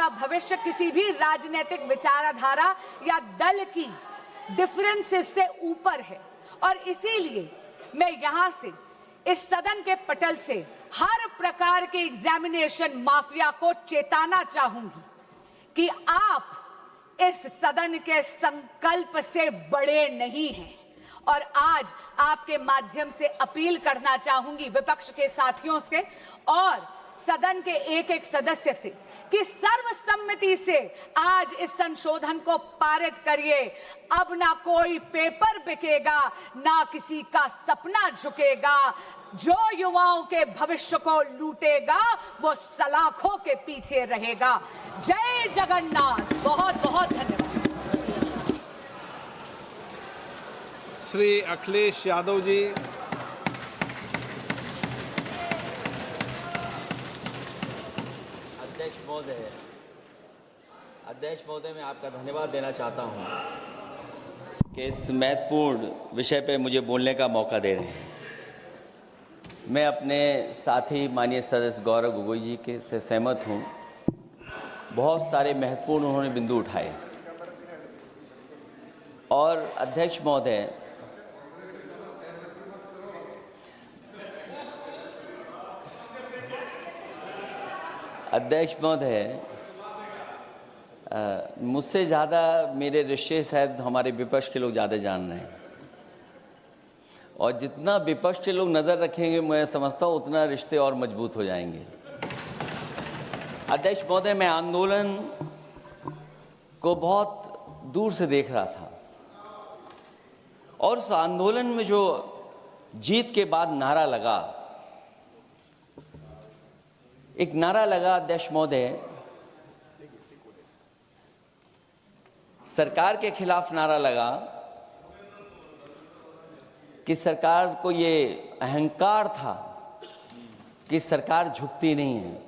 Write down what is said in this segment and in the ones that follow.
का भविष्य किसी भी राजनीतिक विचारधारा या दल की डिफरेंसेस से ऊपर है। और इसीलिए मैं यहां से इस सदन के पटल से हर प्रकार के एग्जामिनेशन माफिया को चेताना चाहूंगी कि आप इस सदन के संकल्प से बड़े नहीं हैं। और आज आपके माध्यम से अपील करना चाहूंगी विपक्ष के साथियों से और सदन के एक एक सदस्य से कि सर्वसम्मति से आज इस संशोधन को पारित करिए। अब ना कोई पेपर बिकेगा, ना किसी का सपना झुकेगा। जो युवाओं के भविष्य को लूटेगा वो सलाखों के पीछे रहेगा। जय जगन्नाथ। बहुत बहुत धन्यवाद। श्री अखिलेश यादव जी। अध्यक्ष महोदय, मैं आपका धन्यवाद देना चाहता हूं कि इस महत्वपूर्ण विषय पे मुझे बोलने का मौका दे रहे हैं। मैं अपने साथी माननीय सदस्य गौरव गोगोई जी के से सहमत हूं। बहुत सारे महत्वपूर्ण उन्होंने बिंदु उठाए और अध्यक्ष महोदय, मुझसे ज़्यादा मेरे रिश्ते शायद हमारे विपक्ष के लोग ज़्यादा जान रहे हैं और जितना विपक्ष के लोग नज़र रखेंगे मैं समझता हूँ उतना रिश्ते और मजबूत हो जाएंगे। अध्यक्ष महोदय, मैं आंदोलन को बहुत दूर से देख रहा था और उस आंदोलन में जो जीत के बाद नारा लगा, एक नारा लगा अध्यक्ष महोदय, सरकार के खिलाफ नारा लगा कि सरकार को ये अहंकार था कि सरकार झुकती नहीं है,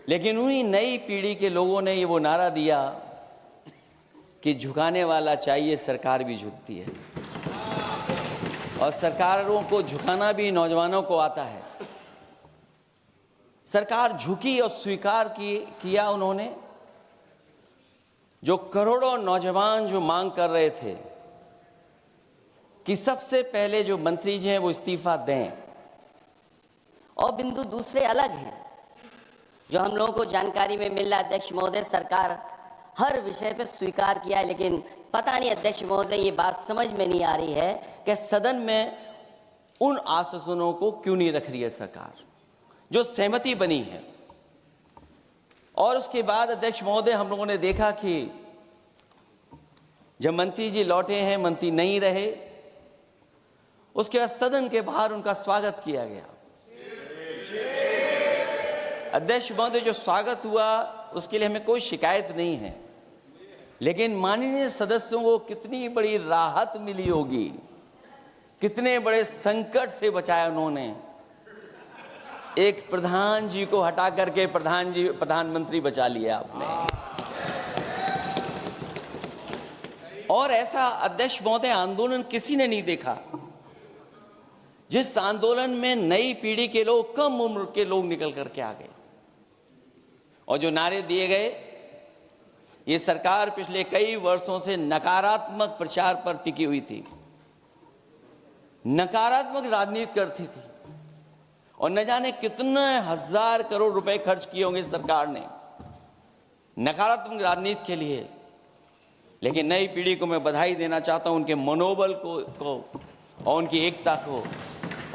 लेकिन उन्हीं नई पीढ़ी के लोगों ने ये वो नारा दिया कि झुकाने वाला चाहिए, सरकार भी झुकती है और सरकारों को झुकाना भी नौजवानों को आता है। सरकार झुकी और स्वीकार किया उन्होंने। जो करोड़ों नौजवान जो मांग कर रहे थे कि सबसे पहले जो मंत्री जी हैं वो इस्तीफा दें, और बिंदु दूसरे अलग हैं जो हम लोगों को जानकारी में मिल रहा है। अध्यक्ष महोदय, सरकार हर विषय पे स्वीकार किया है, लेकिन पता नहीं अध्यक्ष महोदय ये बात समझ में नहीं आ रही है कि सदन में उन आश्वासनों को क्यों नहीं रख रही है सरकार, जो सहमति बनी है। और उसके बाद अध्यक्ष महोदय, हम लोगों ने देखा कि जब मंत्री जी लौटे हैं, मंत्री नहीं रहे, उसके बाद सदन के बाहर उनका स्वागत किया गया। अध्यक्ष महोदय, जो स्वागत हुआ उसके लिए हमें कोई शिकायत नहीं है, लेकिन माननीय सदस्यों को कितनी बड़ी राहत मिली होगी, कितने बड़े संकट से बचाया उन्होंने। एक प्रधान जी को हटा करके प्रधानमंत्री बचा लिया आपने। और ऐसा अध्यक्ष महोदय आंदोलन किसी ने नहीं देखा, जिस आंदोलन में नई पीढ़ी के लोग, कम उम्र के लोग निकल करके आ गए और जो नारे दिए गए। ये सरकार पिछले कई वर्षों से नकारात्मक प्रचार पर टिकी हुई थी, नकारात्मक राजनीति करती थी और न जाने कितने हजार करोड़ रुपए खर्च किए होंगे सरकार ने नकारात्मक राजनीति के लिए। लेकिन नई पीढ़ी को मैं बधाई देना चाहता हूं, उनके मनोबल को और उनकी एकता को,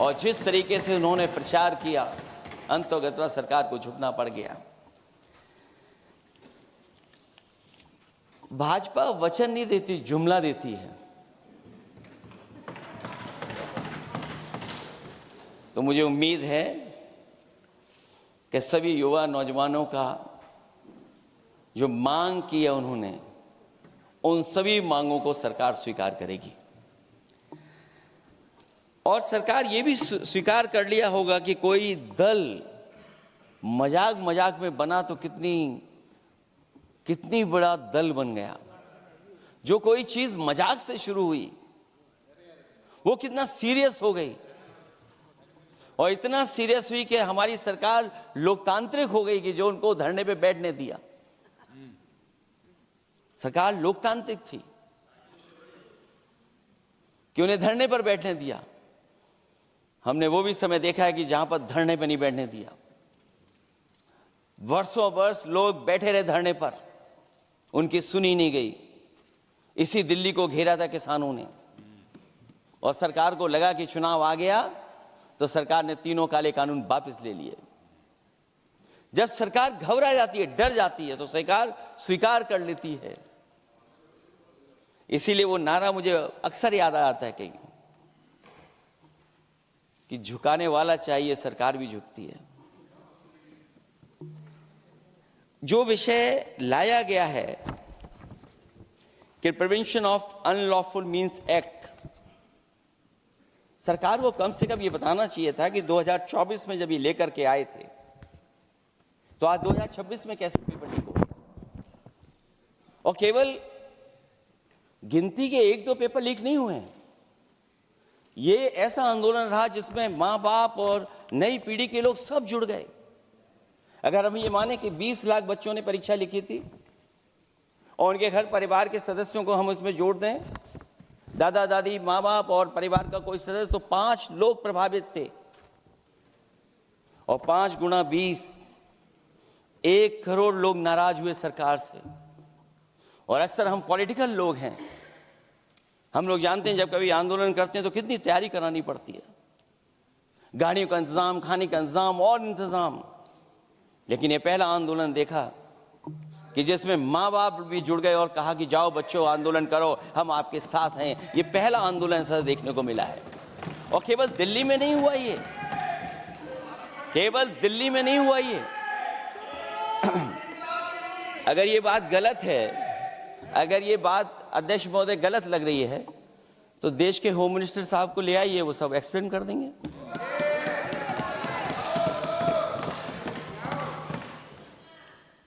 और जिस तरीके से उन्होंने प्रचार किया, अंततः सरकार को झुकना पड़ गया। भाजपा वचन नहीं देती, जुमला देती है। तो मुझे उम्मीद है कि सभी युवा नौजवानों का जो मांग की है उन्होंने, उन सभी मांगों को सरकार स्वीकार करेगी। और सरकार ये भी स्वीकार कर लिया होगा कि कोई दल मजाक में बना तो कितनी बड़ा दल बन गया। जो कोई चीज मजाक से शुरू हुई वो कितना सीरियस हो गई, और इतना सीरियस हुई कि हमारी सरकार लोकतांत्रिक हो गई कि जो उनको धरने पे बैठने दिया। सरकार लोकतांत्रिक थी कि उन्हें धरने पर बैठने दिया। हमने वो भी समय देखा है कि जहां पर धरने पर नहीं बैठने दिया, वर्षों वर्ष लोग बैठे रहे धरने पर, उनकी सुनी नहीं गई। इसी दिल्ली को घेरा था किसानों ने, और सरकार को लगा कि चुनाव आ गया तो सरकार ने तीनों काले कानून वापस ले लिए। जब सरकार घबरा जाती है, डर जाती है, तो सरकार स्वीकार कर लेती है। इसीलिए वो नारा मुझे अक्सर याद आ जाता है कि झुकाने वाला चाहिए, सरकार भी झुकती है। जो विषय लाया गया है कि prevention of unlawful means act, सरकार को कम से कम ये बताना चाहिए था कि 2024 में जब ये लेकर के आए थे तो आज 2026 में कैसे पेपर लीक हो गया। और केवल गिनती के 1-2 पेपर लीक नहीं हुए हैं, ये ऐसा आंदोलन रहा जिसमें मां बाप और नई पीढ़ी के लोग सब जुड़ गए। अगर हम ये माने कि 20 लाख बच्चों ने परीक्षा लिखी थी और उनके घर परिवार के सदस्यों को हम इसमें जोड़ दें, दादा दादी, माँ बाप और परिवार का कोई सदस्य, तो 5 लोग प्रभावित थे। और 5 गुणा 20, 1 करोड़ लोग नाराज हुए सरकार से। और अक्सर हम पॉलिटिकल लोग हैं, हम लोग जानते हैं जब कभी आंदोलन करते हैं तो कितनी तैयारी करानी पड़ती है, गाड़ियों का इंतजाम, खाने का इंतजाम और इंतजाम। लेकिन ये पहला आंदोलन देखा कि जिसमें माँ बाप भी जुड़ गए और कहा कि जाओ बच्चों आंदोलन करो, हम आपके साथ हैं। ये पहला आंदोलन ऐसा देखने को मिला है। और केवल दिल्ली में नहीं हुआ ये, केवल दिल्ली में नहीं हुआ ये। अगर ये बात गलत है, अगर ये बात अध्यक्ष महोदय गलत लग रही है, तो देश के होम मिनिस्टर साहब को ले आइए, वो सब एक्सप्लेन कर देंगे।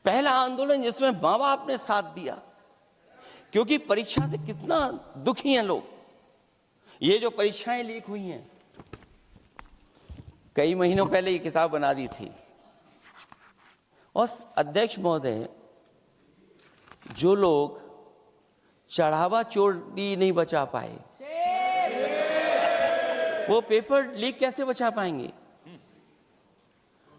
पहला आंदोलन जिसमें माँ बाप ने साथ दिया, क्योंकि परीक्षा से कितना दुखी हैं लोग। ये जो परीक्षाएं लीक हुई हैं, कई महीनों पहले ये किताब बना दी थी। और अध्यक्ष महोदय, जो लोग चढ़ावा चोरी नहीं बचा पाए, वो पेपर लीक कैसे बचा पाएंगे?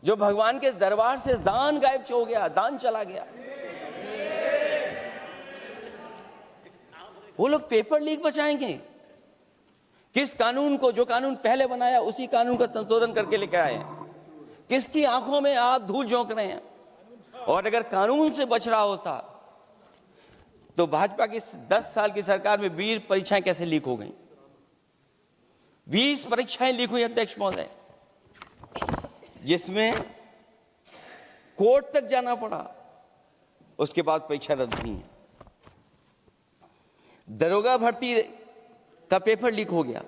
जो भगवान के दरबार से दान गायब हो गया, दान चला गया, वो लोग पेपर लीक बचाएंगे? किस कानून को, जो कानून पहले बनाया उसी कानून का संशोधन करके लेकर आए हैं? किसकी आंखों में आप धूल झोंक रहे हैं? और अगर कानून से बच रहा होता तो भाजपा की 10 साल की सरकार में 20 परीक्षाएं कैसे लीक हो गई? 20 परीक्षाएं लीक हुई अध्यक्ष महोदय, जिसमें कोर्ट तक जाना पड़ा, उसके बाद परीक्षा रद्द हुई है। दरोगा भर्ती का पेपर लीक हो गया,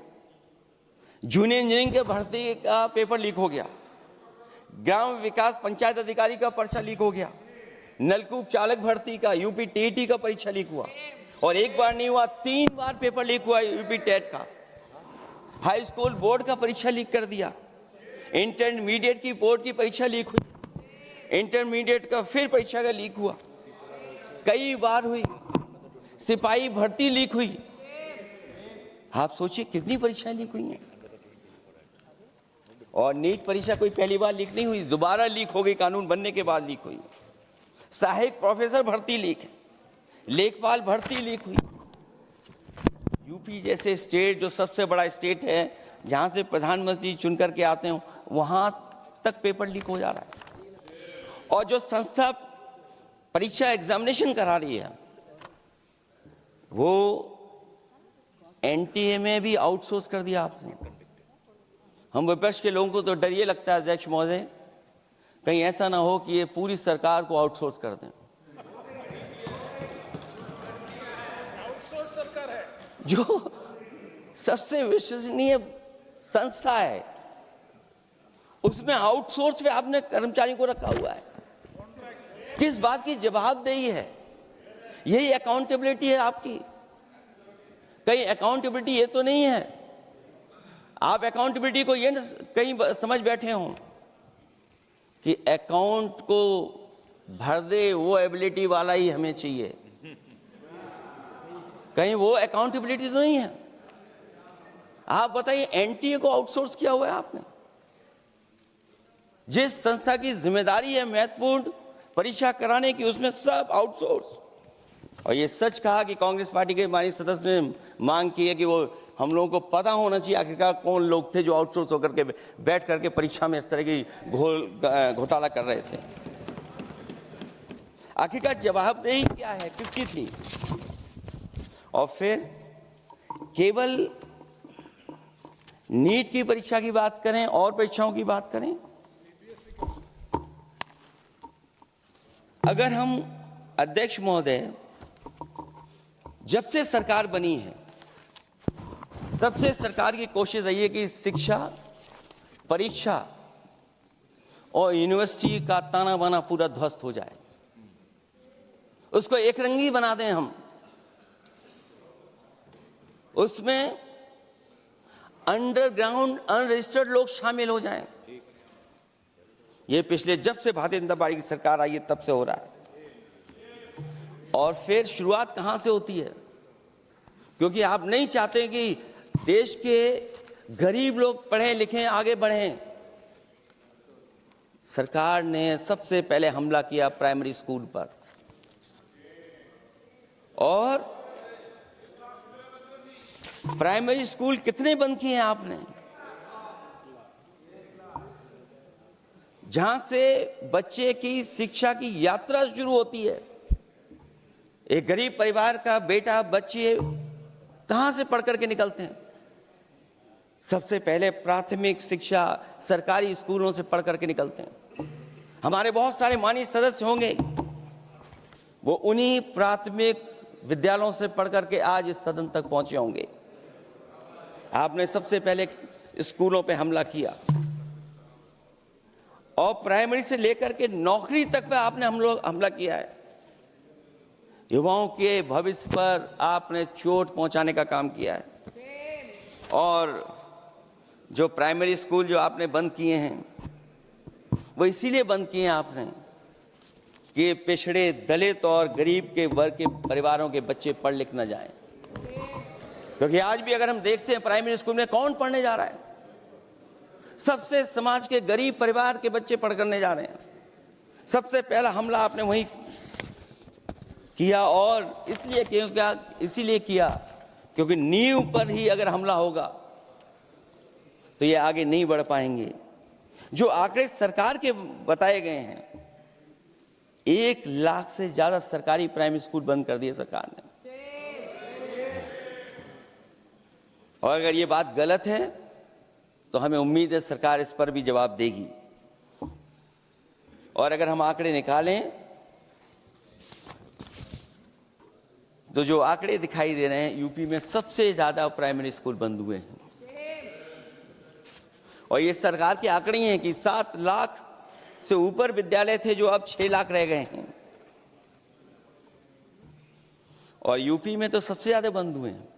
जूनियर इंजीनियरिंग के भर्ती का पेपर लीक हो गया, ग्राम विकास पंचायत अधिकारी का पर्चा लीक हो गया, नलकूप चालक भर्ती का, यूपी टीईटी का परीक्षा लीक हुआ। और एक बार नहीं हुआ, 3 बार पेपर लीक हुआ यूपी टेट का। हाई स्कूल बोर्ड का परीक्षा लीक कर दिया, इंटरमीडिएट की बोर्ड की परीक्षा लीक हुई, इंटरमीडिएट का फिर परीक्षा का लीक हुआ, कई बार हुई। सिपाही भर्ती लीक हुई। आप सोचिए कितनी परीक्षाएं लीक हुई हैं। और नीट परीक्षा कोई पहली बार लीक नहीं हुई, दोबारा लीक हो गई, कानून बनने के बाद लीक हुई। सहायक प्रोफेसर भर्ती लीक है, लेखपाल भर्ती लीक हुई। यूपी जैसे स्टेट, जो सबसे बड़ा स्टेट है, जहां से प्रधानमंत्री चुन करके आते हैं, वहां तक पेपर लीक हो जा रहा है। और जो संस्था परीक्षा एग्जामिनेशन करा रही है, वो एनटीए में भी आउटसोर्स कर दिया आपने। हम विपक्ष के लोगों को तो डर ये लगता है अध्यक्ष महोदय, कहीं ऐसा ना हो कि ये पूरी सरकार को आउटसोर्स कर दें। आउटसोर्स सरकार है जो सबसे विश्वसनीय संस्था है, उसमें आउटसोर्स पे आपने कर्मचारियों को रखा हुआ है। किस बात की जवाबदेही है? यही अकाउंटेबिलिटी है आपकी? कहीं अकाउंटेबिलिटी ये तो नहीं है, आप अकाउंटेबिलिटी को ये न कहीं समझ बैठे हों कि अकाउंट को भर दे वो एबिलिटी वाला ही हमें चाहिए। कहीं वो अकाउंटेबिलिटी तो नहीं है? आप बताइए, एनटीए को आउटसोर्स किया हुआ है आपने। जिस संस्था की जिम्मेदारी है महत्वपूर्ण परीक्षा कराने की, उसमें सब आउटसोर्स। और ये सच कहा कि कांग्रेस पार्टी के माननीय सदस्य ने मांग की है कि वो हम लोगों को पता होना चाहिए आखिरकार कौन लोग थे जो आउटसोर्स होकर के बैठ करके परीक्षा में इस तरह की घोटाला कर रहे थे। आखिरकार जवाबदेही क्या है, किसकी थी? और फिर केवल नीट की परीक्षा की बात करें और परीक्षाओं की बात करें, अगर हम अध्यक्ष महोदय, जब से सरकार बनी है तब से सरकार की कोशिश रही है कि शिक्षा, परीक्षा और यूनिवर्सिटी का ताना बाना पूरा ध्वस्त हो जाए, उसको एक रंगी बना दें हम, उसमें अंडरग्राउंड अनरजिस्टर्ड लोग शामिल हो जाएं। ये पिछले जब से भारतीय जनता पार्टी की सरकार आई है तब से हो रहा है। और फिर शुरुआत कहां से होती है? क्योंकि आप नहीं चाहते कि देश के गरीब लोग पढ़ें लिखें आगे बढ़ें। सरकार ने सबसे पहले हमला किया प्राइमरी स्कूल पर, और प्राइमरी स्कूल कितने बंद किए हैं आपने? जहां से बच्चे की शिक्षा की यात्रा शुरू होती है। एक गरीब परिवार का बेटा, बच्चे कहां से पढ़ करके निकलते हैं? सबसे पहले प्राथमिक शिक्षा सरकारी स्कूलों से पढ़ करके निकलते हैं। हमारे बहुत सारे माननीय सदस्य होंगे, वो उन्हीं प्राथमिक विद्यालयों से पढ़ करके आज इस सदन तक पहुंचे होंगे। आपने सबसे पहले स्कूलों पे हमला किया, और प्राइमरी से लेकर के नौकरी तक पे आपने हमला किया है। युवाओं के भविष्य पर आपने चोट पहुंचाने का काम किया है। और जो प्राइमरी स्कूल जो आपने बंद किए हैं, वो इसीलिए बंद किए हैं आपने कि पिछड़े, दलित और गरीब के वर्ग के परिवारों के बच्चे पढ़ लिख न जाएं। क्योंकि आज भी अगर हम देखते हैं प्राइमरी स्कूल में कौन पढ़ने जा रहा है? सबसे समाज के गरीब परिवार के बच्चे पढ़ करने जा रहे हैं। सबसे पहला हमला आपने वही किया, और इसीलिए किया क्योंकि नींव पर ही अगर हमला होगा तो ये आगे नहीं बढ़ पाएंगे। जो आंकड़े सरकार के बताए गए हैं, 1 लाख से ज्यादा सरकारी प्राइमरी स्कूल बंद कर दिए सरकार ने। और अगर ये बात गलत है तो हमें उम्मीद है सरकार इस पर भी जवाब देगी। और अगर हम आंकड़े निकालें तो जो आंकड़े दिखाई दे रहे हैं, यूपी में सबसे ज्यादा प्राइमरी स्कूल बंद हुए हैं। और ये सरकार के आंकड़े हैं कि 7 लाख से ऊपर विद्यालय थे जो अब 6 लाख रह गए हैं। और यूपी में तो सबसे ज्यादा बंद हुए हैं।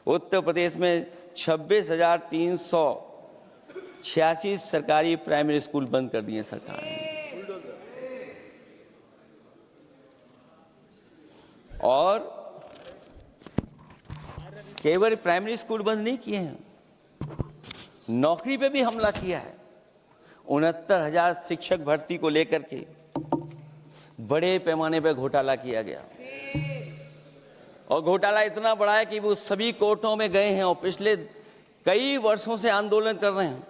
उत्तर प्रदेश में 26,386 सरकारी प्राइमरी स्कूल बंद कर दिए सरकार ने। और केवल प्राइमरी स्कूल बंद नहीं किए हैं, नौकरी पे भी हमला किया है। 69,000 शिक्षक भर्ती को लेकर के बड़े पैमाने पर घोटाला किया गया। और घोटाला इतना बड़ा है कि वो सभी कोर्टों में गए हैं और पिछले कई वर्षों से आंदोलन कर रहे हैं।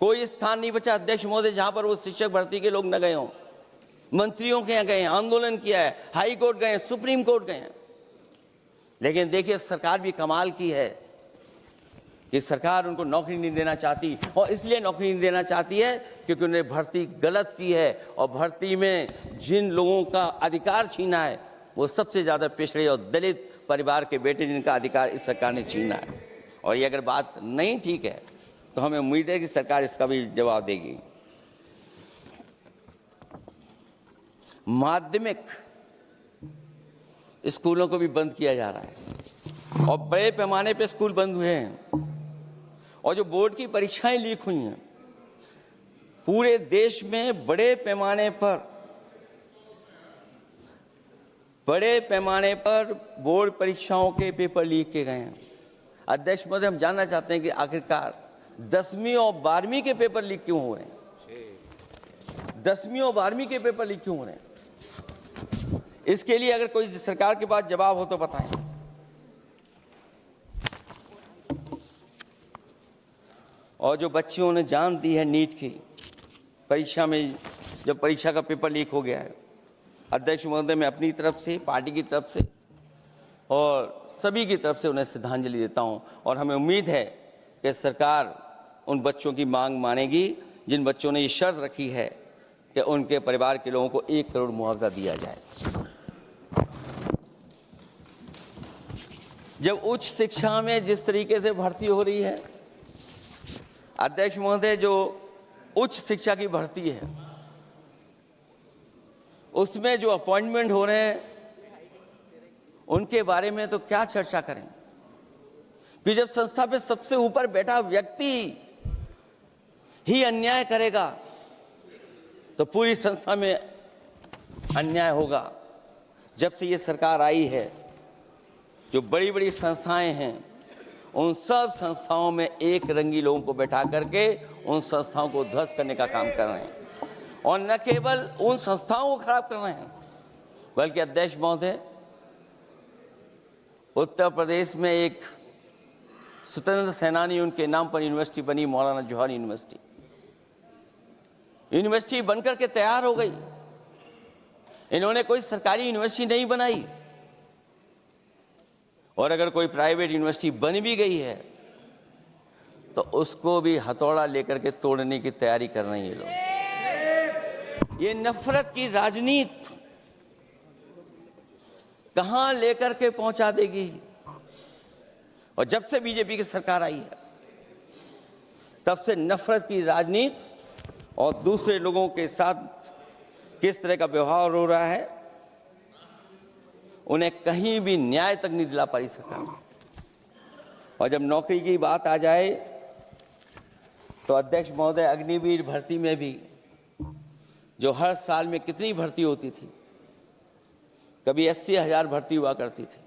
कोई स्थान नहीं बचा अध्यक्ष महोदय जहां पर वो शिक्षक भर्ती के लोग न गए हों। मंत्रियों के यहाँ गए, आंदोलन किया है, हाई कोर्ट गए, सुप्रीम कोर्ट गए। लेकिन देखिए सरकार भी कमाल की है कि सरकार उनको नौकरी नहीं देना चाहती। और इसलिए नौकरी नहीं देना चाहती है क्योंकि उन्होंने भर्ती गलत की है। और भर्ती में जिन लोगों का अधिकार छीना है वो सबसे ज्यादा पिछड़े और दलित परिवार के बेटे, जिनका अधिकार इस सरकार ने छीना है। और ये अगर बात नहीं ठीक है तो हमें उम्मीद है कि सरकार इसका भी जवाब देगी। माध्यमिक स्कूलों को भी बंद किया जा रहा है और बड़े पैमाने पे स्कूल बंद हुए हैं। और जो बोर्ड की परीक्षाएं लीक हुई हैं, पूरे देश में बड़े पैमाने पर बड़े पैमाने पर बोर्ड परीक्षाओं के पेपर लीक किए गए हैं। अध्यक्ष महोदय, हम जानना चाहते हैं कि आखिरकार 10वीं और 12वीं के पेपर लीक क्यों हो रहे हैं? 10वीं और 12वीं के पेपर लीक क्यों हो रहे हैं? इसके लिए अगर कोई सरकार के पास जवाब हो तो बताएं। और जो बच्चियों ने जान दी है नीट की परीक्षा में, जब परीक्षा का पेपर लीक हो गया है, अध्यक्ष महोदय, मैं अपनी तरफ से, पार्टी की तरफ से और सभी की तरफ से उन्हें श्रद्धांजलि देता हूं। और हमें उम्मीद है कि सरकार उन बच्चों की मांग मानेगी जिन बच्चों ने ये शर्त रखी है कि उनके परिवार के लोगों को 1 करोड़ मुआवजा दिया जाए। जब उच्च शिक्षा में जिस तरीके से भर्ती हो रही है, अध्यक्ष महोदय, जो उच्च शिक्षा की भर्ती है उसमें जो अपॉइंटमेंट हो रहे हैं उनके बारे में तो क्या चर्चा करें कि जब संस्था पे सबसे ऊपर बैठा व्यक्ति ही अन्याय करेगा तो पूरी संस्था में अन्याय होगा। जब से ये सरकार आई है, जो बड़ी बड़ी संस्थाएं हैं उन सब संस्थाओं में एक रंगी लोगों को बैठा करके उन संस्थाओं को ध्वस्त करने का काम कर रहे हैं। और न केवल उन संस्थाओं को खराब कर रहे हैं, बल्कि अध्यक्ष महोदय, उत्तर प्रदेश में एक स्वतंत्र सेनानी, उनके नाम पर यूनिवर्सिटी बनी, मौलाना जौहर यूनिवर्सिटी। यूनिवर्सिटी बनकर के तैयार हो गई। इन्होंने कोई सरकारी यूनिवर्सिटी नहीं बनाई। और अगर कोई प्राइवेट यूनिवर्सिटी बन भी गई है तो उसको भी हथौड़ा लेकर के तोड़ने की तैयारी कर रहे हैं ये लोग। ये नफरत की राजनीति कहां लेकर के पहुंचा देगी। और जब से बीजेपी की सरकार आई है तब से नफरत की राजनीति और दूसरे लोगों के साथ किस तरह का व्यवहार हो रहा है, उन्हें कहीं भी न्याय तक नहीं दिला पाई सरकार। और जब नौकरी की बात आ जाए तो अध्यक्ष महोदय, अग्निवीर भर्ती में भी जो हर साल में कितनी भर्ती होती थी, कभी 80,000 भर्ती हुआ करती थी,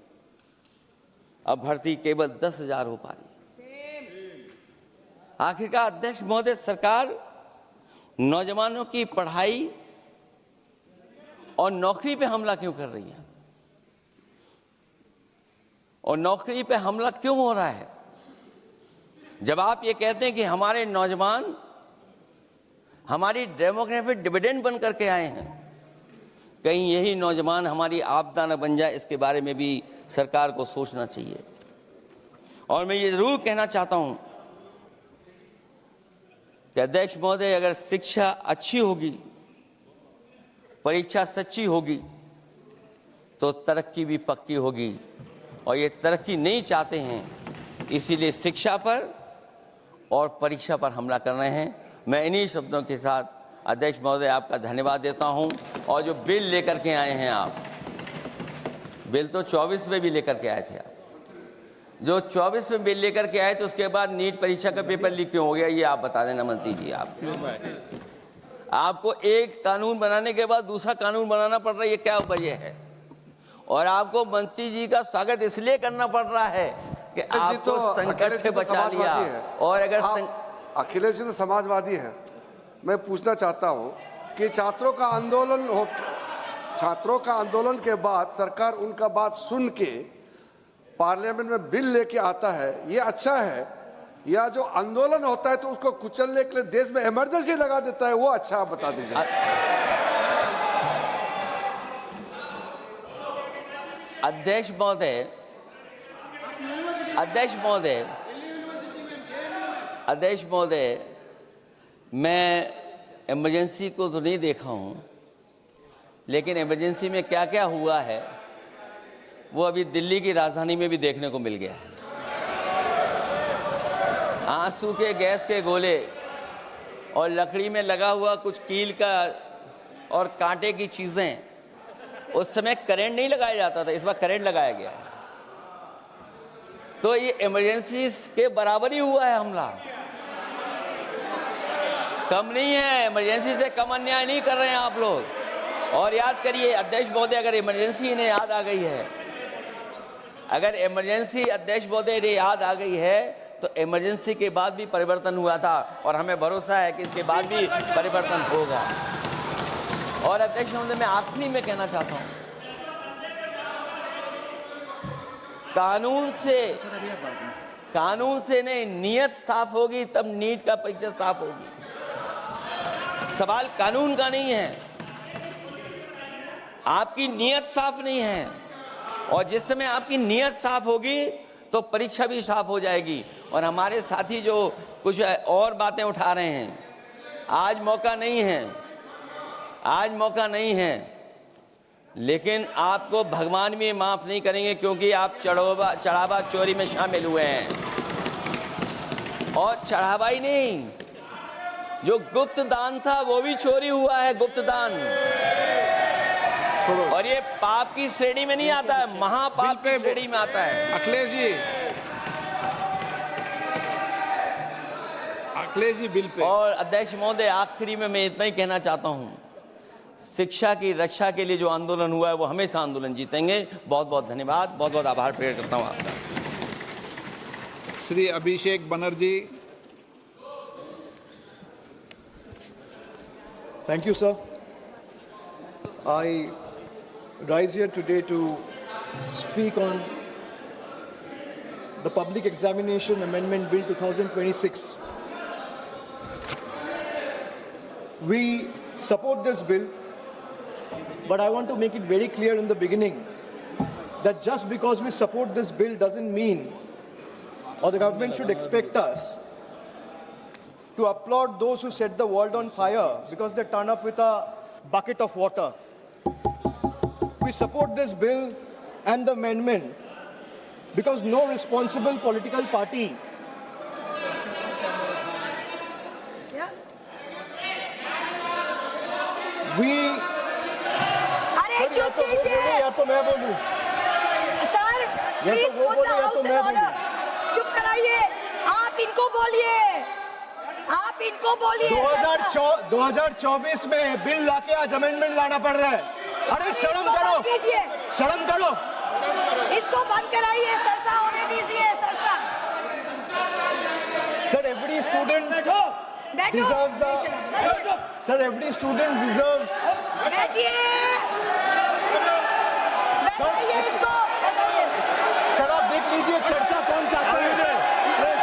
अब भर्ती केवल 10,000 हो पा रही है। आखिरकार अध्यक्ष महोदय, सरकार नौजवानों की पढ़ाई और नौकरी पे हमला क्यों कर रही है? और नौकरी पे हमला क्यों हो रहा है? जब आप ये कहते हैं कि हमारे नौजवान हमारी डेमोग्राफिक डिविडेंड बन करके आए हैं, कहीं यही नौजवान हमारी आपदा न बन जाए, इसके बारे में भी सरकार को सोचना चाहिए। और मैं ये जरूर कहना चाहता हूं कि अध्यक्ष महोदय, अगर शिक्षा अच्छी होगी, परीक्षा सच्ची होगी, तो तरक्की भी पक्की होगी। और ये तरक्की नहीं चाहते हैं, इसीलिए शिक्षा पर और परीक्षा पर हमला कर रहे हैं। मैं इन्हीं शब्दों के साथ अध्यक्ष महोदय आपका धन्यवाद देता हूं। और जो बिल लेकर के आए हैं आप, बिल तो 24 में भी लेकर के आए थे आप, जो 24 में बिल लेकर के आए थे, उसके बाद नीट परीक्षा का पेपर लीक क्यों हो गया, ये आप बता देना मंत्री जी। आपको एक कानून बनाने के बाद दूसरा कानून बनाना पड़ रहा है, ये क्या वजह है? और आपको मंत्री जी का स्वागत इसलिए करना पड़ रहा है कि आपको संकट से बचा लिया। और अगर अखिलेश जी तो समाजवादी है। मैं पूछना चाहता हूं कि छात्रों का आंदोलन के बाद सरकार उनका बात सुन के पार्लियामेंट में बिल लेके आता है, ये अच्छा है, या जो आंदोलन होता है तो उसको कुचलने के लिए देश में इमरजेंसी लगा देता है, वो अच्छा? आप बता दीजिए। अध्यक्ष महोदय, मैं इमरजेंसी को तो नहीं देखा हूं, लेकिन इमरजेंसी में क्या क्या हुआ है वो अभी दिल्ली की राजधानी में भी देखने को मिल गया है। आंसू के गैस के गोले और लकड़ी में लगा हुआ कुछ कील का और कांटे की चीजें, उस समय करंट नहीं लगाया जाता था, इस बार करंट लगाया गया है। तो ये इमरजेंसी के बराबर ही हुआ है हमला, कम नहीं है। इमरजेंसी से कम अन्याय नहीं कर रहे हैं आप लोग। और याद करिए अध्यक्ष महोदय, अगर इमरजेंसी इन्हें याद आ गई है, अगर इमरजेंसी अध्यक्ष महोदय ने याद आ गई है, तो इमरजेंसी के बाद भी परिवर्तन हुआ था और हमें भरोसा है कि इसके बाद भी परिवर्तन होगा। और अध्यक्ष महोदय, मैं आखिरी में कहना चाहता हूं, कानून से नहीं, नियत साफ होगी तब नीट का परीक्षा साफ होगी। सवाल कानून का नहीं है, आपकी नियत साफ नहीं है, और जिस समय आपकी नियत साफ होगी तो परीक्षा भी साफ हो जाएगी। और हमारे साथी जो कुछ और बातें उठा रहे हैं, आज मौका नहीं है, लेकिन आपको भगवान भी माफ नहीं करेंगे, क्योंकि आप चढ़ावा चोरी में शामिल हुए हैं। और चढ़ावा ही नहीं, जो गुप्त दान था वो भी चोरी हुआ है, गुप्त दान। और ये पाप की श्रेणी में नहीं आता है, महापाप की श्रेणी में आता है। Akhilesh ji bill pay. और अध्यक्ष महोदय, आखिरी में मैं इतना ही कहना चाहता हूं, शिक्षा की रक्षा के लिए जो आंदोलन हुआ है वो हमेशा आंदोलन जीतेंगे। बहुत बहुत धन्यवाद, बहुत बहुत आभार प्रकट करता हूं आपका। Shri Abhishek Banerjee. Thank you, sir. I rise here today to speak on the Public Examination Amendment Bill 2026. We support this bill, but I want to make it very clear in the beginning that just because we support this bill doesn't mean, or the government should expect us to applaud those who set the world on fire because they turn up with a bucket of water. We support this bill and the amendment because no responsible political party अरे चुप कीजिए या तो मैं बोलूं, sir, please वो बोले या तो मैं बोलूं। चुप कराइए, आप इनको बोलिए, आप इनको बोलिए। 2024 में बिल लाके आज अमेंडमेंट लाना पड़ रहा है। अरे शर्म करो, शर्म करो, इसको बंद कराइए, सरसा होने दीजिए, सरसा। Sir, every student deserves the, sir, every student deserves, बैठिए, बैठाइए इसको, बैठाइए। सर आप देख लीजिए चर्चा कौन चाहता है,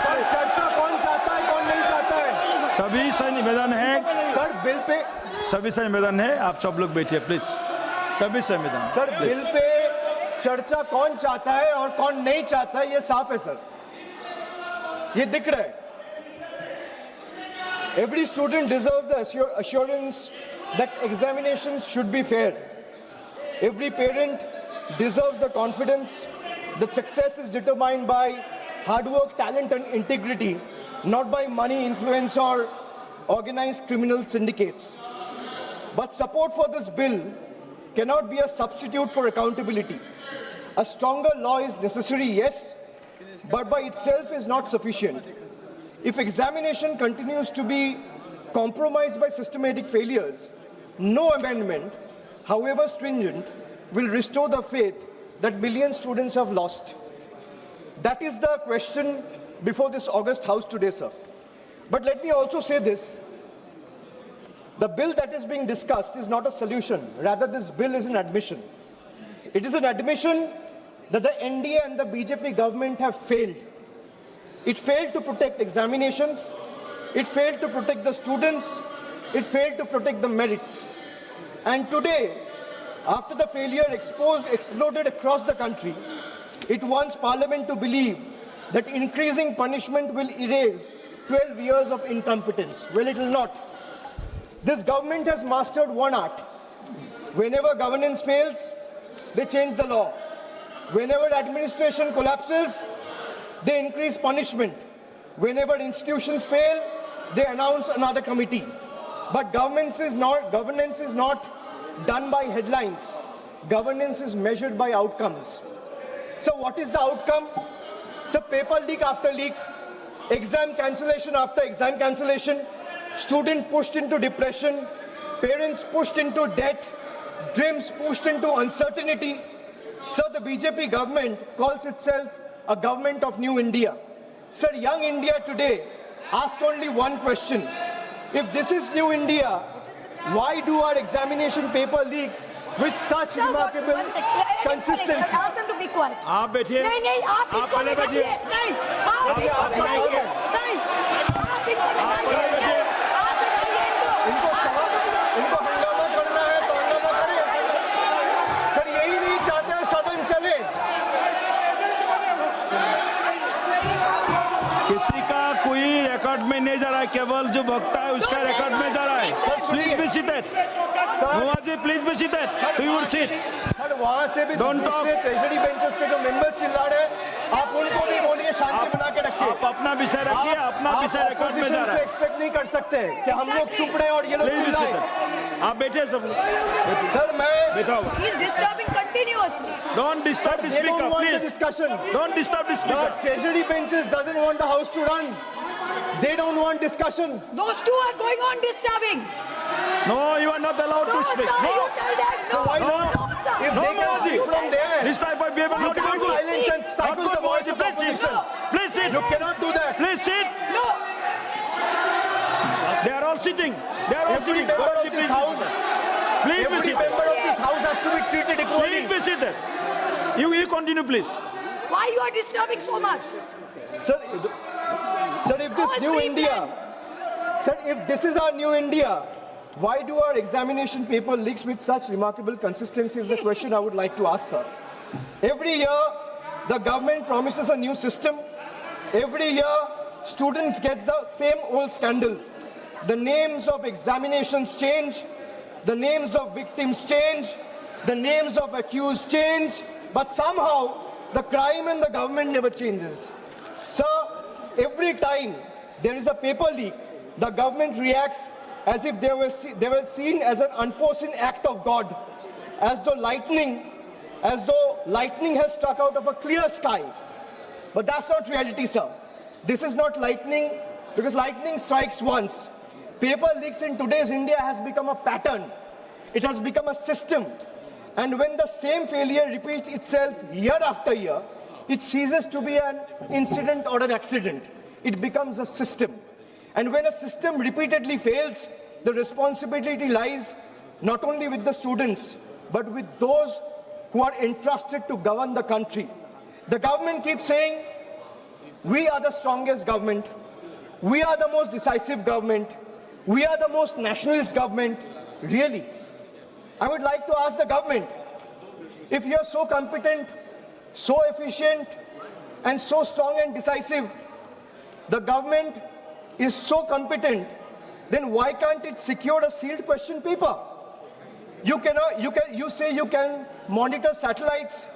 सर चर्चा कौन चाहता है, कौन नहीं चाहता है। सभी से निवेदन है, सर बिल पे, सभी से निवेदन है, आप सब लोग बैठिए प्लीज, सभी से निवेदन। सर बिल पे चर्चा कौन चाहता है और कौन नहीं चाहता है ये साफ है सर, ये दिख रहा है। Every student deserves the assurance that examinations should be fair. Every parent deserves the confidence that success is determined by hard work, talent and integrity, not by money, influence or organized criminal syndicates. But support for this bill cannot be a substitute for accountability. A stronger law is necessary, yes, but by itself is not sufficient. If examination continues to be compromised by systematic failures, no amendment, however stringent, will restore the faith that millions of students have lost. That is the question before this August House today, sir. But let me also say this. The bill that is being discussed is not a solution. Rather, this bill is an admission. It is an admission that the NDA and the BJP government have failed. It failed to protect examinations. It failed to protect the students. It failed to protect the merits. And today, after the failure exploded across the country, it wants Parliament to believe that increasing punishment will erase 12 years of incompetence. Well, it will not. This government has mastered one art. Whenever governance fails, they change the law. Whenever administration collapses, they increase punishment. Whenever institutions fail, they announce another committee. But governance is not done by headlines. Governance is measured by outcomes. So what is the outcome? So paper leak after leak, exam cancellation after exam cancellation, student pushed into depression, parents pushed into debt, dreams pushed into uncertainty. Sir, the BJP government calls itself a government of New India. Sir, young India today asks only one question. If this is New India, why do our examination paper leaks with such remarkable consistency? Ask them to be quiet. आप बैठिए नहीं आप आप इनको पहले बैठिए नहीं आप इनको आप बिठाइए नहीं आप इनको बिठाइए आप बिठाइए इनको हंगामा करना है तो हंगामा करें। सर यही नहीं चाहते हैं सदन चले। किसी का कोई रिकॉर्ड में नहीं जा रहा है, केवल जो वक्ता है उसका रिकॉर्ड में जा रहा है। Please be seated, Nawazji please be seated, to your seat. Sir वहां से भी दूसरे ट्रेजरी बेंचेस के जो मेंबर्स चिल्ला रहे हैं, आप उनको भी बोलिए शांति बना के रखिए। आप अपना विषय रखिए, अपना विषय रिकॉर्ड में जा रहा से है। एक्सपेक्ट नहीं कर सकते कि हम लोग चुप रहे और ये लोग प्लीज बी चिल्लाएं। सीटेड, आप बैठिए सब लोग। सर मैं बैठा हुआ, He is disturbing continuously. Don't disturb the they don't speaker want the please, discussion. Don't disturb the The speaker. treasury benches doesn't want the house to run. They don't want discussion. Those two are going on disturbing. No, you are not allowed No, to speak. sir, No, you tell them no. Why No. not? sir. If No, they can Manaji. speak from there, this type of behavior you not can't good. silence and Not stifle good, the voice of please sit. opposition. Please sit. You cannot do that. Please sit. No. They are all sitting. They are all Every sitting. member of Please this be house, seated. Please be every seated. member of this house has to be treated Please equally. be seated. You continue, please. Why you are disturbing so much? Sir, if this All new free India, sir, if this is our new India, why do our examination paper leaks with such remarkable consistency is the question I would like to ask, sir. Every year, the government promises a new system. Every year, students get the same old scandal. The names of examinations change, the names of victims change, the names of accused change, but somehow the crime and the government never changes. Sir, every time there is a paper leak, the government reacts as if they were seen as an unforeseen act of God, as though lightning has struck out of a clear sky. But that's not reality, sir. This is not lightning, because lightning strikes once. Paper leaks in today's India has become a pattern. It has become a system. And when the same failure repeats itself year after year, it ceases to be an incident or an accident. It becomes a system. And when a system repeatedly fails, the responsibility lies not only with the students, but with those who are entrusted to govern the country. The government keeps saying, we are the strongest government, we are the most decisive government, we are the most nationalist government. Really? I would like to ask the government, if you are so competent, so efficient, and so strong and decisive, the government is so competent, then why can't it secure a sealed question paper? You say you can monitor satellites.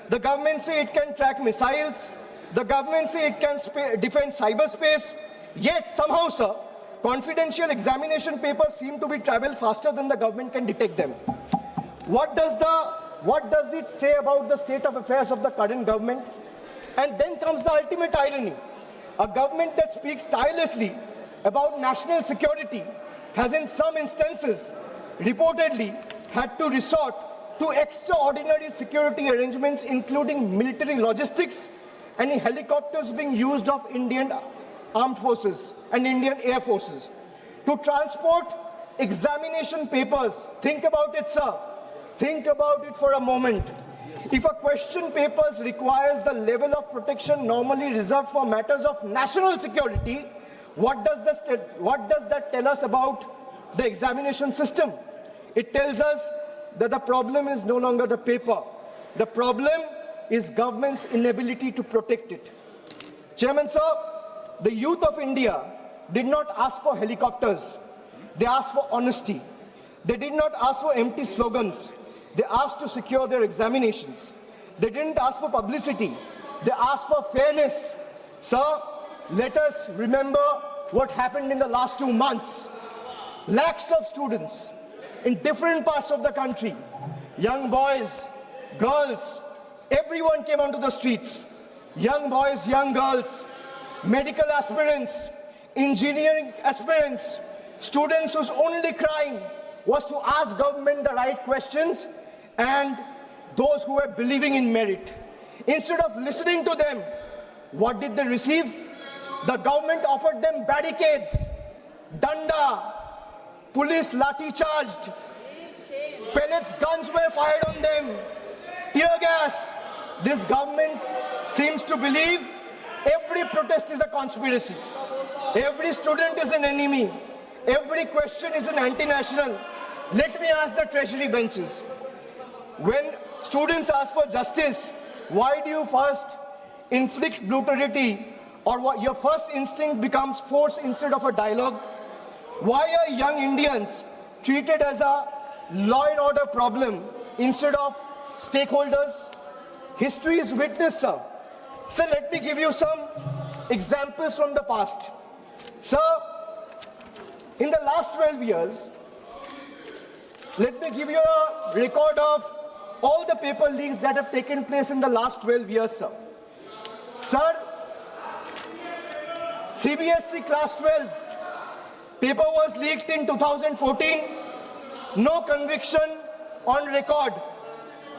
The government say it can track missiles. The government say it can defend cyberspace. Yet somehow, sir, confidential examination papers seem to be travel faster than the government can detect them. What does it say about the state of affairs of the current government? And then comes the ultimate irony. A government that speaks tirelessly about national security has in some instances reportedly had to resort to extraordinary security arrangements, including military logistics and helicopters being used of Indian armed forces and Indian air forces to transport examination papers. Think about it, sir. Think about it for a moment. If a question papers requires the level of protection normally reserved for matters of national security, what does that tell us about the examination system? It tells us that the problem is no longer the paper. The problem is government's inability to protect it. Chairman, sir, the youth of India did not ask for helicopters. They asked for honesty. They did not ask for empty slogans. They asked to secure their examinations. They didn't ask for publicity. They asked for fairness. Sir, let us remember what happened in the last 2 months. Lakhs of students in different parts of the country, young boys, girls, everyone came onto the streets. Young boys, young girls, medical aspirants, engineering aspirants, students whose only crime was to ask government the right questions and those who were believing in merit. Instead of listening to them, what did they receive? The government offered them barricades, danda, police lathi charged, pellets, guns were fired on them, tear gas. This government seems to believe every protest is a conspiracy. Every student is an enemy. Every question is an anti-national. Let me ask the treasury benches. When students ask for justice, why do you first inflict brutality, or what your first instinct becomes force instead of a dialogue? Why are young Indians treated as a law and order problem instead of stakeholders? History is witness, sir. So let me give you some examples from the past. Sir, in the last 12 years, let me give you a record of all the paper leaks that have taken place in the last 12 years, sir. Sir, CBSE class 12 paper was leaked in 2014, no conviction on record.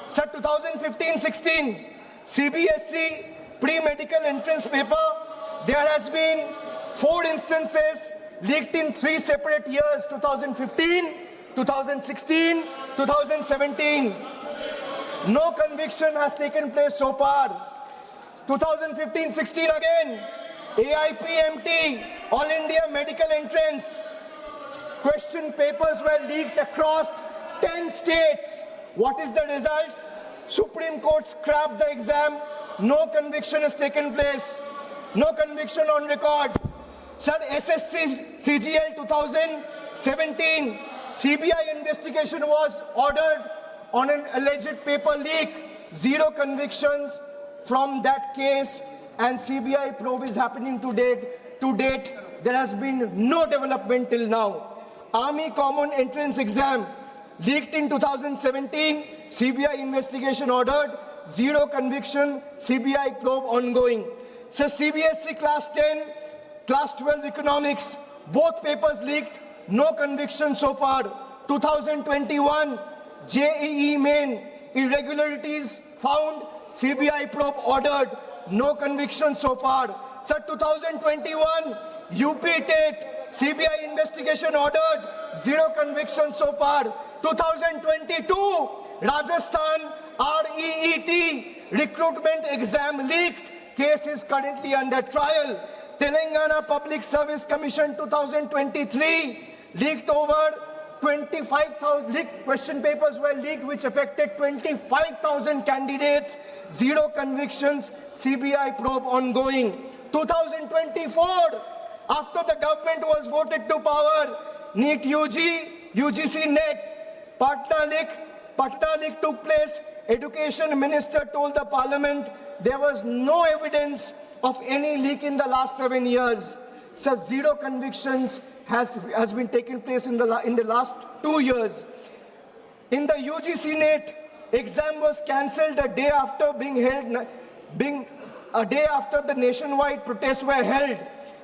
Sir, 2015-16, CBSE pre-medical entrance paper, there has been 4 instances leaked in 3 separate years, 2015, 2016, 2017. No conviction has taken place so far. 2015-16 again, AIPMT, All India Medical Entrance. Question papers were leaked across 10 states. What is the result? Supreme Court scrapped the exam. No conviction has taken place. No conviction on record. Sir, SSC CGL 2017, CBI investigation was ordered on an alleged paper leak. 0 convictions from that case, and CBI probe is happening to date. To date, there has been no development till now. Army Common Entrance Exam leaked in 2017, CBI investigation ordered, 0 conviction, CBI probe ongoing. So CBSE class 10, class 12 economics, both papers leaked, no conviction so far. 2021, JEE main, irregularities found, CBI probe ordered, no conviction so far. So 2021, UP TET, CBI investigation ordered, 0 conviction so far. 2022, Rajasthan REET recruitment exam leaked, case is currently under trial. Telangana Public Service Commission 2023 leaked over 25,000 question papers were leaked which affected 25,000 candidates, 0 convictions, CBI probe ongoing. 2024, after the government was voted to power, NEET UG, UGC NET, Patna leak took place. Education Minister told the Parliament there was no evidence of any leak in the last 7 years. So 0 convictions has been taking place in the last 2 years. In the UGC NET, exam was cancelled a day after a day after the nationwide protests were held.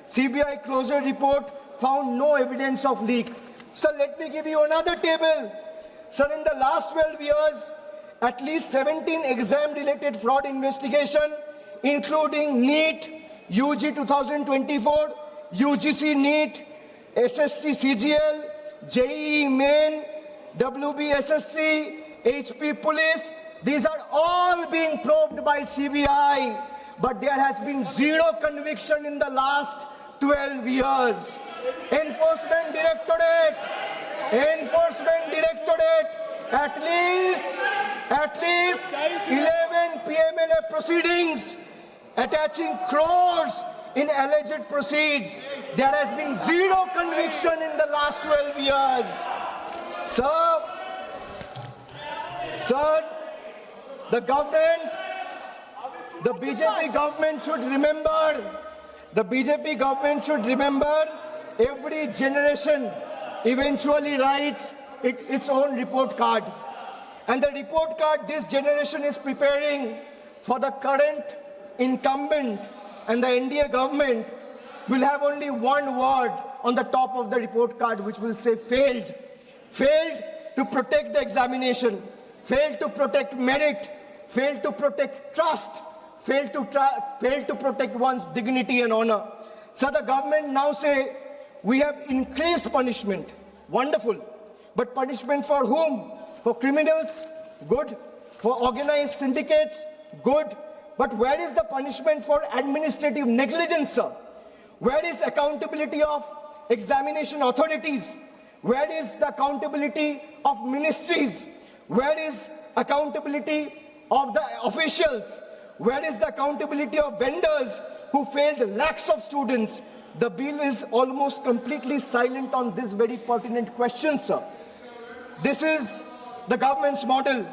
CBI closure report found no evidence of leak. So let me give you another table. Sir, in the last 12 years, at least 17 exam-related fraud investigation, including NEET, UG 2024, UGC NEET, SSC CGL, JEE Main, WBSSC, HP Police. These are all being probed by CBI, but there has been 0 conviction in the last 12 years. Enforcement Directorate, at least 11 PMLA proceedings attaching crores in alleged proceeds. There has been 0 conviction in the last 12 years. Sir, the government, the BJP government should remember, every generation eventually writes its own report card. And the report card this generation is preparing for the current incumbent and the NDA government will have only one word on the top of the report card, which will say failed. failed to protect the examination, failed to protect merit, failed to protect trust, failed to protect one's dignity and honor. So the government now say, we have increased punishment. Wonderful. But punishment for whom? For criminals? Good. For organized syndicates? Good. But where is the punishment for administrative negligence, sir? Where is accountability of examination authorities? Where is the accountability of ministries? Where is accountability of the officials? Where is the accountability of vendors who failed lakhs of students? The bill is almost completely silent on this very pertinent question, sir. This is the government's model: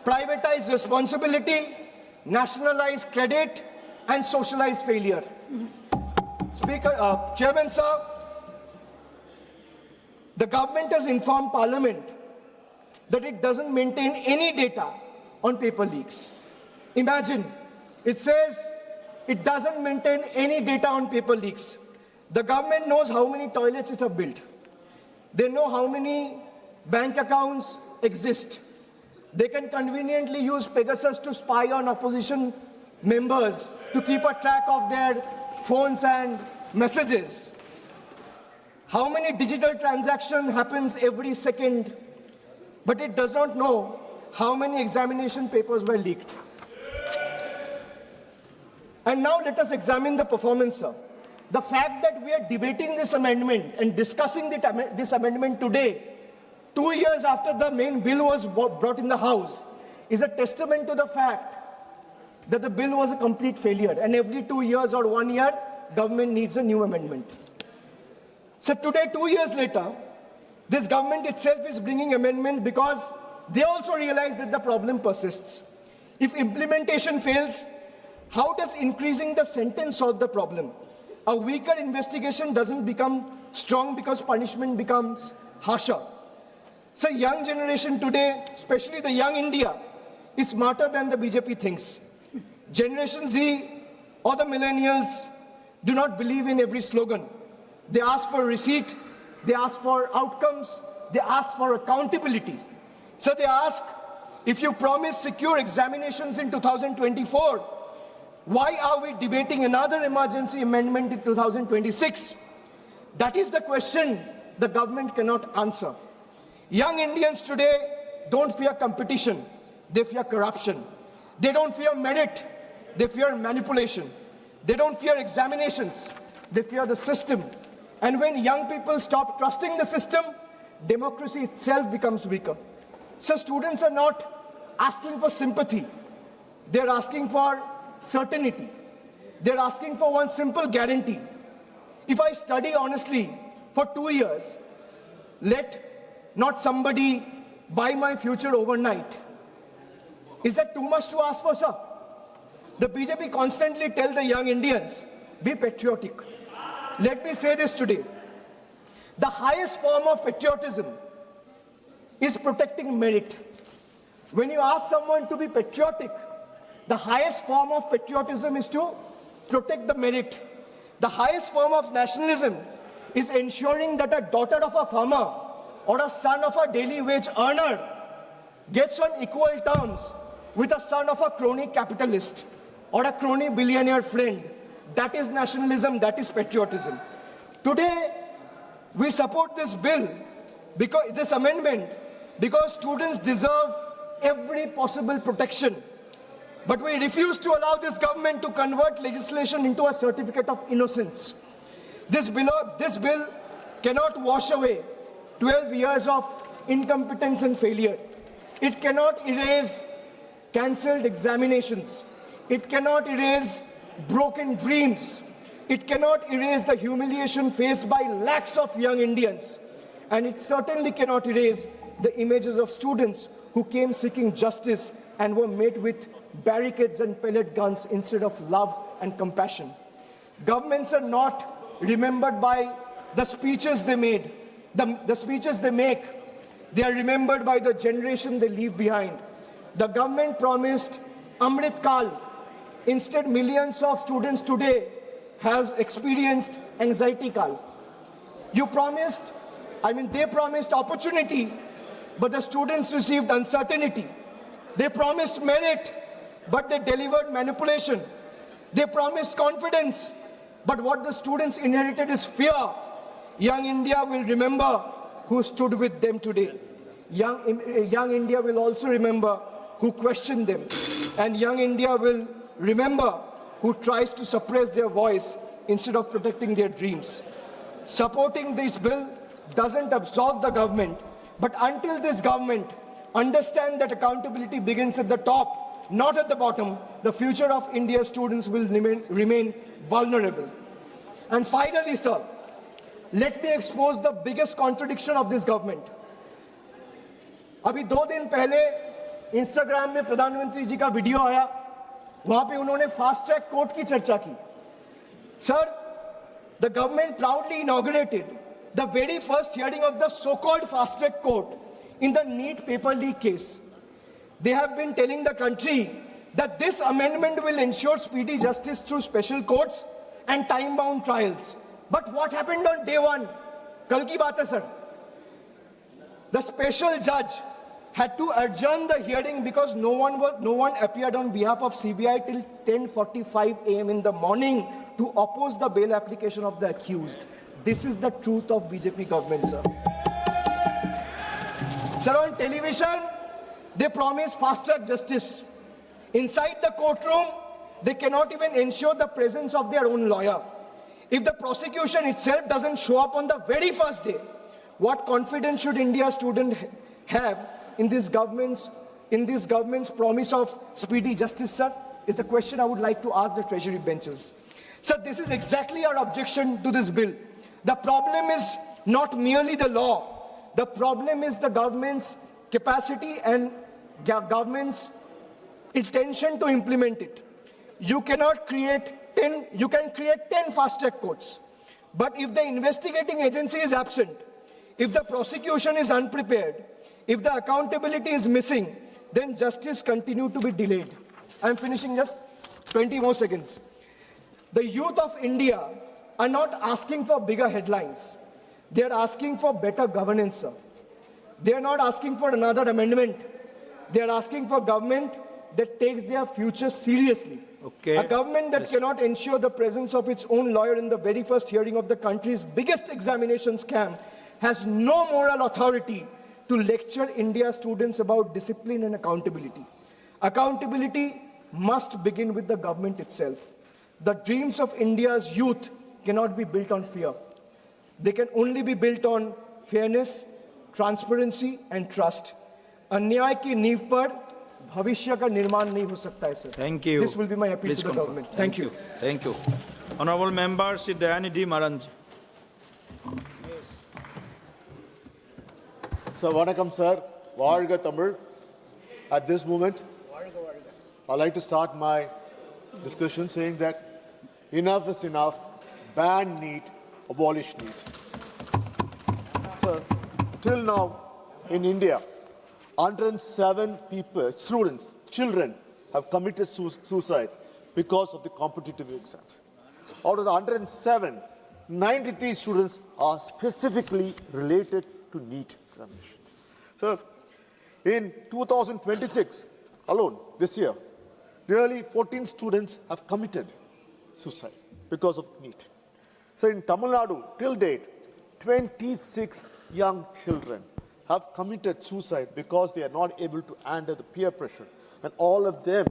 privatize responsibility, nationalize credit, and socialize failure. Chairman, sir, the government has informed Parliament that it doesn't maintain any data on paper leaks. Imagine, it says it doesn't maintain any data on paper leaks. The government knows how many toilets it has built. They know how many bank accounts exist. They can conveniently use Pegasus to spy on opposition members, to keep a track of their phones and messages. How many digital transactions happens every second, but it does not know how many examination papers were leaked. And now let us examine the performance, sir. The fact that we are debating this amendment and discussing this amendment today, 2 years after the main bill was brought in the House, is a testament to the fact that the bill was a complete failure, and every 2 years or 1 year, government needs a new amendment. So today, 2 years later, this government itself is bringing amendment because they also realize that the problem persists. If implementation fails, how does increasing the sentence solve the problem? A weaker investigation doesn't become strong because punishment becomes harsher. So young generation today, especially the young India, is smarter than the BJP thinks. Generation Z or the millennials do not believe in every slogan. They ask for receipt, they ask for outcomes, they ask for accountability. So they ask, if you promise secure examinations in 2024, why are we debating another emergency amendment in 2026? That is the question the government cannot answer. Young Indians today don't fear competition, they fear corruption. They don't fear merit, they fear manipulation. They don't fear examinations, they fear the system. And when young people stop trusting the system, democracy itself becomes weaker. So students are not asking for sympathy, they're asking for certainty. They're asking for one simple guarantee. If I study honestly for 2 years, let not somebody buy my future overnight. Is that too much to ask for, sir? The BJP constantly tell the young Indians, be patriotic. Let me say this today. The highest form of patriotism is protecting merit. When you ask someone to be patriotic, the highest form of patriotism is to protect the merit. The highest form of nationalism is ensuring that a daughter of a farmer or a son of a daily wage earner gets on equal terms with a son of a crony capitalist or a crony billionaire friend. That is nationalism, that is patriotism. Today, we support this bill, because this amendment, because students deserve every possible protection. But we refuse to allow this government to convert legislation into a certificate of innocence. This bill cannot wash away 12 years of incompetence and failure. It cannot erase cancelled examinations. It cannot erase broken dreams. It cannot erase the humiliation faced by lakhs of young Indians. And it certainly cannot erase the images of students who came seeking justice and were met with barricades and pellet guns instead of love and compassion. Governments are not remembered by the speeches they made, the speeches they make. They are remembered by the generation they leave behind. The government promised Amrit Kal. Instead, millions of students today has experienced anxiety Kal. They promised opportunity, but the students received uncertainty. They promised merit, but they delivered manipulation. They promised confidence, but what the students inherited is fear. Young India will remember who stood with them today. Young India will also remember who questioned them. And young India will remember who tries to suppress their voice instead of protecting their dreams. Supporting this bill doesn't absolve the government, but until this government understands that accountability begins at the top, not at the bottom, the future of India's students will remain vulnerable. And finally, sir, let me expose the biggest contradiction of this government. अभी 2 दिन पहले Instagram में प्रधानमंत्री जी का video आया, वहां पे उन्होंने फास्ट ट्रैक कोर्ट की चर्चा की. Sir, the government proudly inaugurated the very first hearing of the so-called fast track court in the NEET paper leak case. They have been telling the country that this amendment will ensure speedy justice through special courts and time-bound trials. But what happened on day one? Kal ki baat hai, sir. The special judge had to adjourn the hearing because no one appeared on behalf of CBI till 10:45 a.m. in the morning to oppose the bail application of the accused. This is the truth of BJP government, sir. Sir, on television, they promise fast-track justice. Inside the courtroom, they cannot even ensure the presence of their own lawyer. If the prosecution itself doesn't show up on the very first day, what confidence should India's student have in this government's promise of speedy justice, sir? Is the question I would like to ask the Treasury benches. Sir, this is exactly our objection to this bill. The problem is not merely the law. The problem is the government's capacity and government's intention to implement it. You can create 10 fast-track courts. But if the investigating agency is absent, if the prosecution is unprepared, if the accountability is missing, then justice continues to be delayed. I'm finishing just 20 more seconds. The youth of India are not asking for bigger headlines. They are asking for better governance, sir. They are not asking for another amendment. They are asking for government that takes their future seriously. Okay. A government that cannot ensure the presence of its own lawyer in the very first hearing of the country's biggest examination scam has no moral authority to lecture India's students about discipline and accountability. Accountability must begin with the government itself. The dreams of India's youth cannot be built on fear. They can only be built on fairness, transparency and trust. अन्याय की नींव पर भविष्य का निर्माण नहीं हो सकता है, sir. Thank you. This will be my appeal Please to the conclude. government. Thank you. Thank you. Honorable Member, Sri Dayanidhi Maranji. Sir, vanakkam, sir. Varga Tamil. At this moment, I'd like to start my discussion saying that enough is enough. Ban NEET, abolish NEET. Sir, till now in India, 107 people, students, children have committed suicide because of the competitive exams. Out of the 107, 93 students are specifically related to NEET examinations. So, in 2026 alone, this year, nearly 14 students have committed suicide because of NEET. So in Tamil Nadu, till date, 26 young children have committed suicide because they are not able to handle the peer pressure. And all of them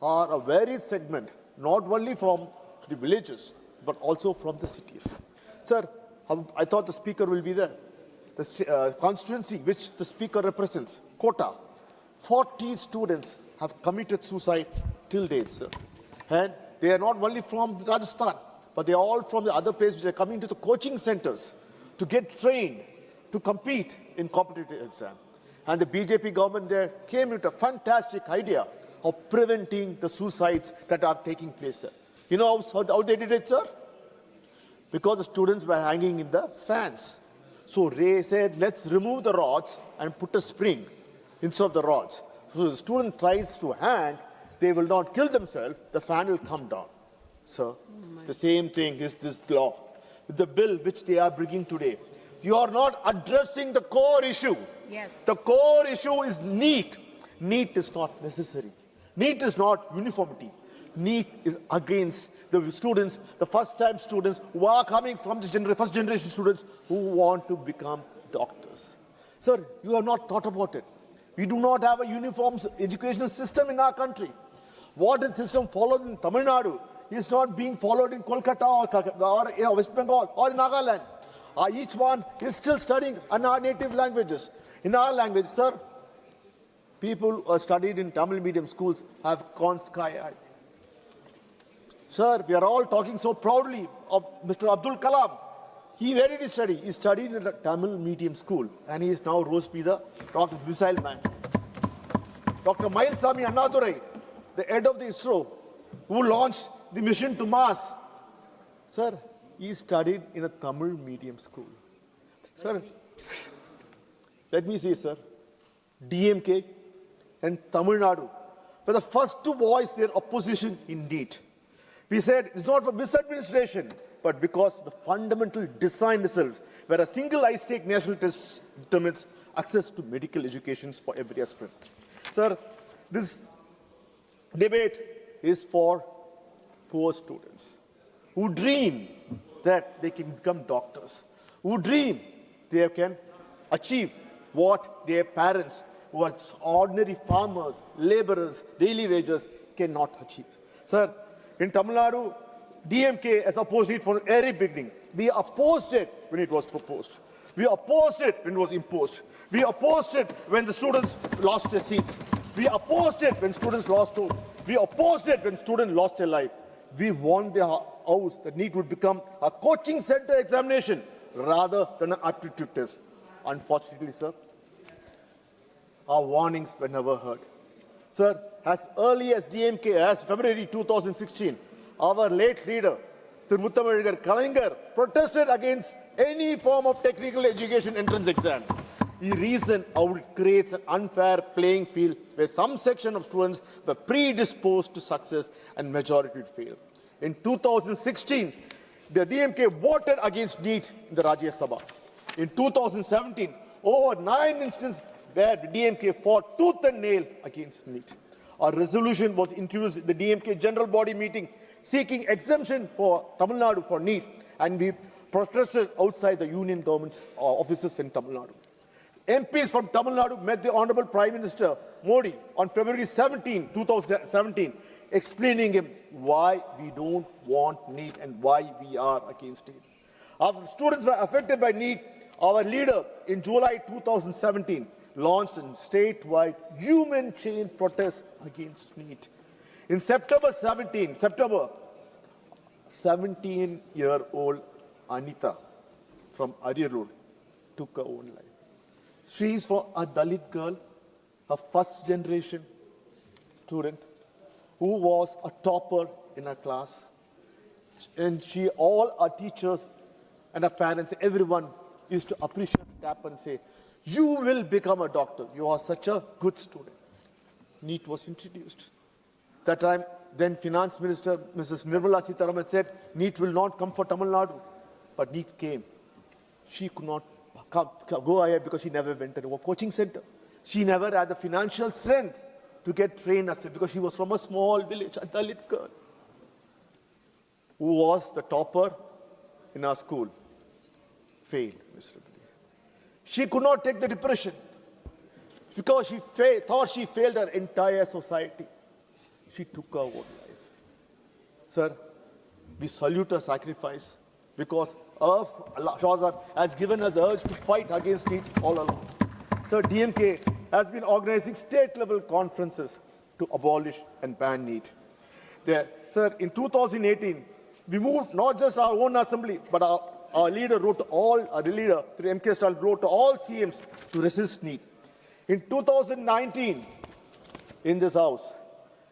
are a varied segment, not only from the villages, but also from the cities. Sir, I thought the speaker will be there. The constituency which the speaker represents, Kota, 40 students have committed suicide till date, sir. And they are not only from Rajasthan, but they are all from the other places. They are coming to the coaching centers to get trained to compete in competitive exam. And the BJP government there came with a fantastic idea of preventing the suicides that are taking place there. You know how they did it, sir? Because the students were hanging in the fans. So they said, let's remove the rods and put a spring instead of the rods. So the student tries to hang, they will not kill themselves, the fan will come down. Sir, the same thing is this law. With the bill which they are bringing today, You are not addressing the core issue. Yes. The core issue is NEET. NEET is not necessary. NEET is not uniformity. NEET is against the students, the first-time students who are coming from the first-generation students who want to become doctors. Sir, you have not thought about it. We do not have a uniform educational system in our country. What is system followed in Tamil Nadu is not being followed in Kolkata or West Bengal or in Nagaland. Each one is still studying in our native languages. In our language, sir, people who are studied in Tamil medium schools have gone sky high. Sir, we are all talking so proudly of Mr. Abdul Kalam. Where did he study? He studied in a Tamil medium school, and he is now rose to be the missile man. Dr. Mailsamy Annadurai, the head of the ISRO, who launched the mission to Mars. Sir, he studied in a Tamil medium school. Sir, let me say, sir, DMK and Tamil Nadu were the first to voice their opposition in NEET. We said it's not for misadministration, but because the fundamental design itself, where a single high-stake national test determines access to medical education for every aspirant. Sir, this debate is for poor students who dream that they can become doctors, who dream they can achieve what their parents, who are ordinary farmers, laborers, daily wages, cannot achieve. Sir, in Tamil Nadu, DMK has opposed it from the very beginning. We opposed it when it was proposed. We opposed it when it was imposed. We opposed it when the students lost their seats. We opposed it when students lost hope. We opposed it when students lost their life. We want the house that NEET would become a coaching center examination rather than an aptitude test. Unfortunately, sir, our warnings were never heard. Sir, as early as DMK, as February 2016, our late leader, Muthamazhigar Kalaignar, protested against any form of technical education entrance exam. He reasoned how it creates an unfair playing field where some section of students were predisposed to success and majority would fail. In 2016, the DMK voted against NEET in the Rajya Sabha. In 2017, over 9 instances where the DMK fought tooth and nail against NEET. A resolution was introduced at the DMK General Body meeting seeking exemption for Tamil Nadu for NEET, and we protested outside the union government's offices in Tamil Nadu. MPs from Tamil Nadu met the Honorable Prime Minister Modi on February 17, 2017, explaining him why we don't want NEET and why we are against it. After students were affected by NEET, our leader in July 2017 launched a statewide human chain protest against NEET. In September 17-year-old Anita from Arya Road took her own life. She is for a Dalit girl, a first-generation student who was a topper in her class. And all our teachers and our parents, everyone used to appreciate, tap and say, "You will become a doctor. You are such a good student." NEET was introduced. That time, then Finance Minister Mrs. Nirmala Sitharaman said, "NEET will not come for Tamil Nadu." But NEET came. She could not go ahead because she never went to a coaching center. She never had the financial strength to get trained as because she was from a small village, a Dalit girl, who was the topper in our school. Failed miserably. She could not take the depression because she thought she failed her entire society. She took her own life. Sir, we salute her sacrifice because Allah has given us the urge to fight against it all along. Sir, DMK has been organizing state-level conferences to abolish and ban NEET. Sir, in 2018, we moved not just our own assembly, but our leader wrote to all, our leader, MK Stalin, wrote to all CMs to resist NEET. In 2019, in this house,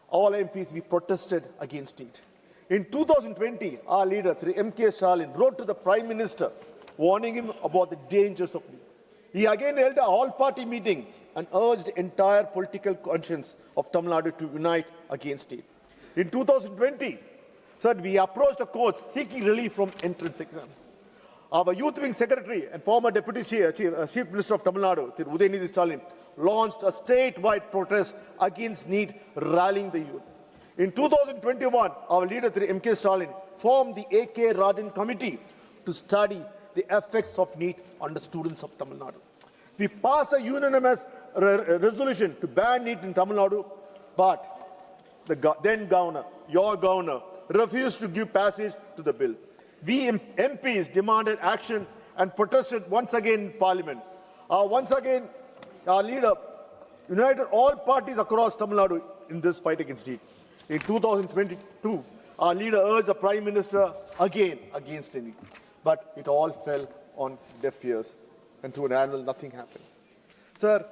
all MPs, we protested against NEET. In 2020, our leader, MK Stalin, wrote to the Prime Minister, warning him about the dangers of NEET. He again held a all-party meeting and urged the entire political conscience of Tamil Nadu to unite against it. In 2020, sir, we approached the courts seeking relief from entrance exam. Our youth wing secretary and former deputy chief minister of Tamil Nadu, Udayanidhi Stalin, launched a statewide protest against NEET, rallying the youth. In 2021, our leader, M.K. Stalin, formed the A.K. Rajan committee to study the effects of NEET on the students of Tamil Nadu. We passed a unanimous resolution to ban NEET in Tamil Nadu, but the then governor, your governor, refused to give passage to the bill. We MPs demanded action and protested once again in Parliament. Once again, our leader united all parties across Tamil Nadu in this fight against NEET. In 2022, our leader urged the Prime Minister again against NEET, but it all fell on deaf ears, and to an annual, nothing happened. Sir,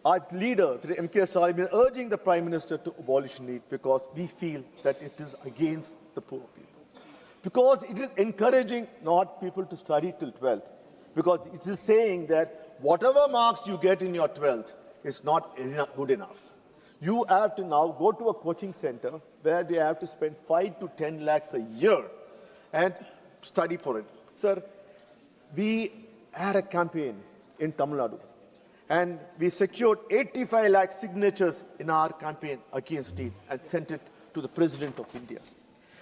our leader, M.K. Stalin, is urging the Prime Minister to abolish NEET because we feel that it is against the poor people. Because it is encouraging not people to study till 12th. Because it is saying that whatever marks you get in your 12th is not good enough. You have to now go to a coaching center where they have to spend 5 to 10 lakhs a year and study for it. Sir, we had a campaign in Tamil Nadu, and we secured 85 lakh signatures in our campaign against NEET and sent it to the President of India.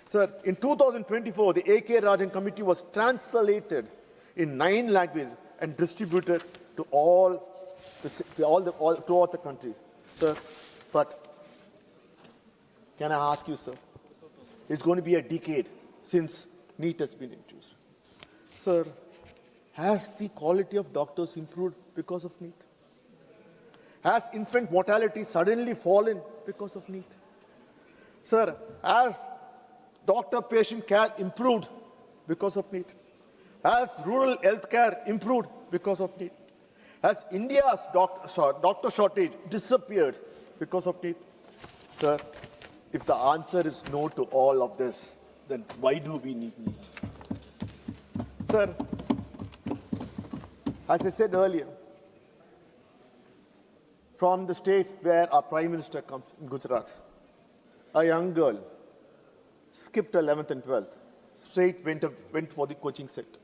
Sir, in 2024, the A.K. Rajan committee was translated in 9 languages and distributed to all throughout the country. Sir, but can I ask you, sir, it's going to be a decade since NEET has been introduced. Sir, has the quality of doctors improved because of NEET? Has infant mortality suddenly fallen because of NEET? Sir, has doctor-patient care improved because of NEET? Has rural health care improved because of NEET? Has India's doctor shortage disappeared because of NEET? Sir, if the answer is no to all of this, then why do we need NEET? Sir, as I said earlier, from the state where our Prime Minister comes, in Gujarat, a young girl skipped 11th and 12th, straight went for the coaching sector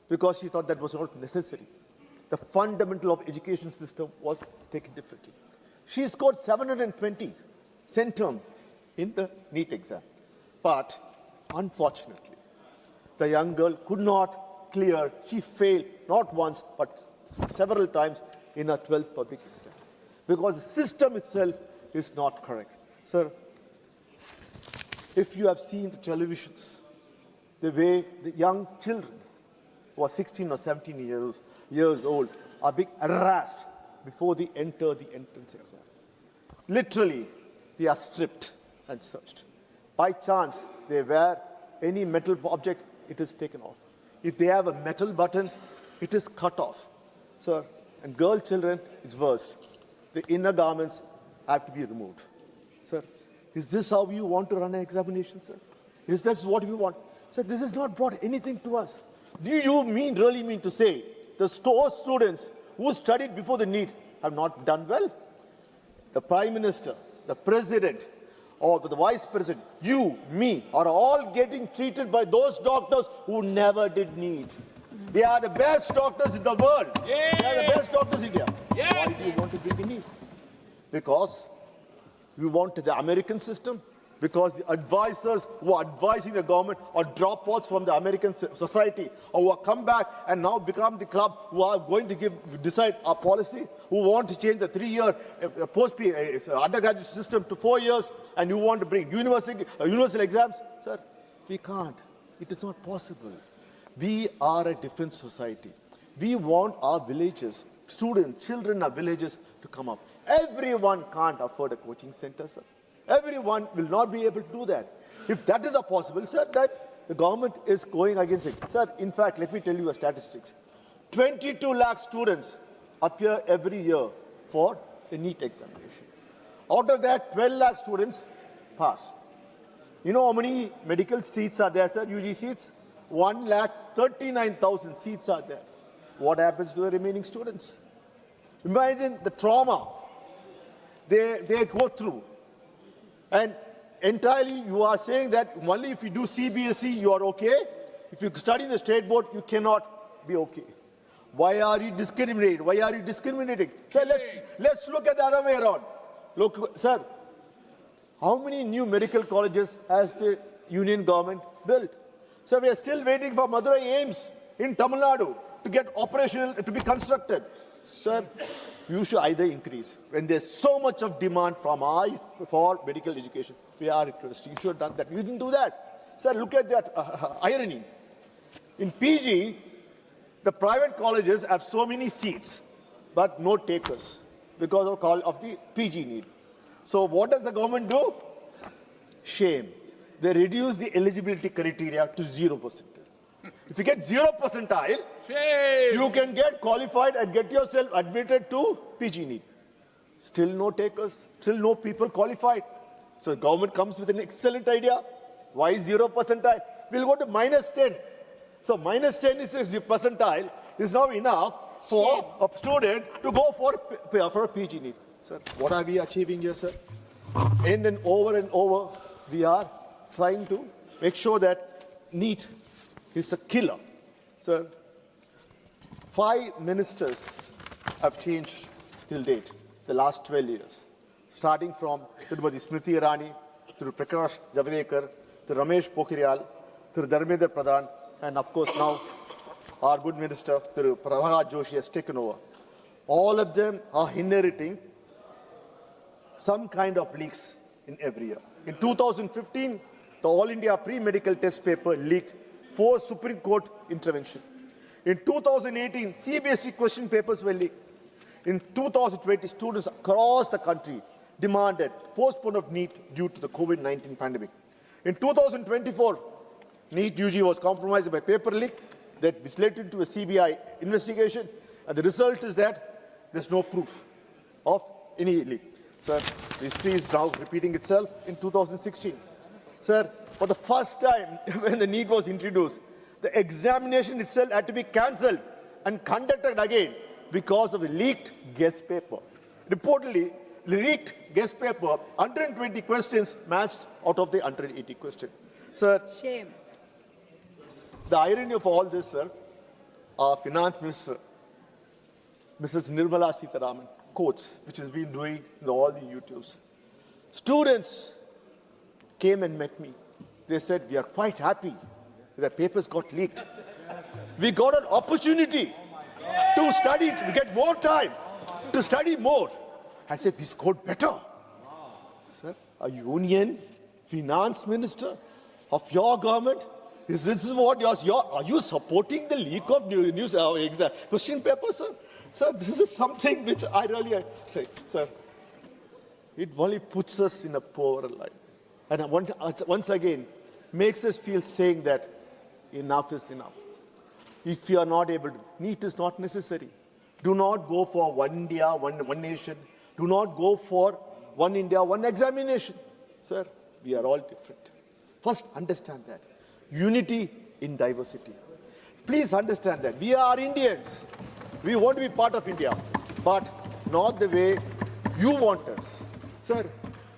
because she thought that was not necessary. The fundamental of education system was taken differently. She scored 720 centum in the NEET exam. But unfortunately, the young girl could not clear. She failed not once, but several times in her 12th public exam because the system itself is not correct. Sir, if you have seen the televisions, the way the young children who are 16 or 17 years old are being harassed before they enter the entrance exam. Literally, they are stripped and searched. By chance, they wear any metal object, it is taken off. If they have a metal button, it is cut off. Sir, and girl children, it's worse. The inner garments have to be removed. Sir, is this how you want to run an examination, sir? Is this what we want? Sir, this has not brought anything to us. Do you really mean to say the students who studied before the NEET have not done well? The Prime Minister, the President, or the Vice President, you, me, are all getting treated by those doctors who never did NEET. They are the best doctors in the world. Yeah. They are the best doctors in India. Yeah. Why do you want to bring in NEET? Because we want the American system, because the advisors who are advising the government are dropouts from the American society, or who have come back and now become the club who are going to decide our policy, who want to change the 3-year undergraduate system to 4 years, and you want to bring universal exams. Sir, we can't. It is not possible. We are a different society. We want our villages, students, children in our villages to come up. Everyone can't afford a coaching center, sir. Everyone will not be able to do that. If that is possible, sir, that the government is going against it. Sir, in fact, let me tell you a statistics. 22 lakh students appear every year for the NEET examination. Out of that, 12 lakh students pass. You know how many medical seats are there, sir, UG seats? 1,39,000 seats are there. What happens to the remaining students? Imagine the trauma they go through. And entirely you are saying that only if you do CBSE you are okay, If you study in the state board, you cannot be okay. Why are you discriminating? Why are you discriminating? Sir, let's look at the other way around. Look, sir, how many new medical colleges has the union government built? Sir, we are still waiting for Madurai AIMS in Tamil Nadu to get operational, to be constructed. Sir, you should either increase. When there's so much of demand from for medical education, we are requesting. You should have done that. You didn't do that. Sir, look at that irony. In PG, the private colleges have so many seats, but no takers because of the PG need. So what does the government do? Shame. They reduce the eligibility criteria to 0%. If you get 0%, you can get qualified and get yourself admitted to PG need. Still no takers, still no people qualified. So the government comes with an excellent idea. Why 0%? We'll go to -10. So -10 is the percentile is now enough for a student to go for a PG need. Sir, what are we achieving here, sir? And over, we are trying to make sure that NEET is a killer. Sir, 5 ministers have changed till date, the last 12 years, starting from Tirumati Smriti Irani, through Prakash Javadekar, to Ramesh Pokhriyal, to Dharmendra Pradhan, and of course now our good minister, through Prahlad Joshi, has taken over. All of them are inheriting some kind of leaks in every year. In 2015, the All India pre-medical test paper leaked 4 Supreme Court intervention. In 2018, CBSE question papers were leaked. In 2020, students across the country demanded postponement of NEET due to the COVID-19 pandemic. In 2024, NEET UG was compromised by paper leak which led into a CBI investigation, and the result is that there's no proof of any leak. Sir, history is now repeating itself in 2016. Sir, for the first time when the NEET was introduced, the examination itself had to be cancelled and conducted again because of the leaked guest paper. Reportedly, the leaked guest paper, 120 questions matched out of the 180 questions. Sir, Shame. the irony of all this, sir, our finance minister, Mrs. Nirmala Sitharaman, quotes, which has been doing in all the YouTubes. Students came and met me. They said, we are quite happy that papers got leaked. We got an opportunity to study, to get more time, to study more. I said, we scored better. Sir, a union finance minister of your government, this is what are you supporting the leak of news question papers, sir? Sir, this is something which I really say, sir, it only puts us in a poor light. And once again, makes us feel saying that enough is enough. If you are not able to, NEET is not necessary. Do not go for one India, one nation. Do not go for one India, one examination. Sir, we are all different. First, understand that. Unity in diversity. Please understand that. We are Indians. We want to be part of India, but not the way you want us. Sir,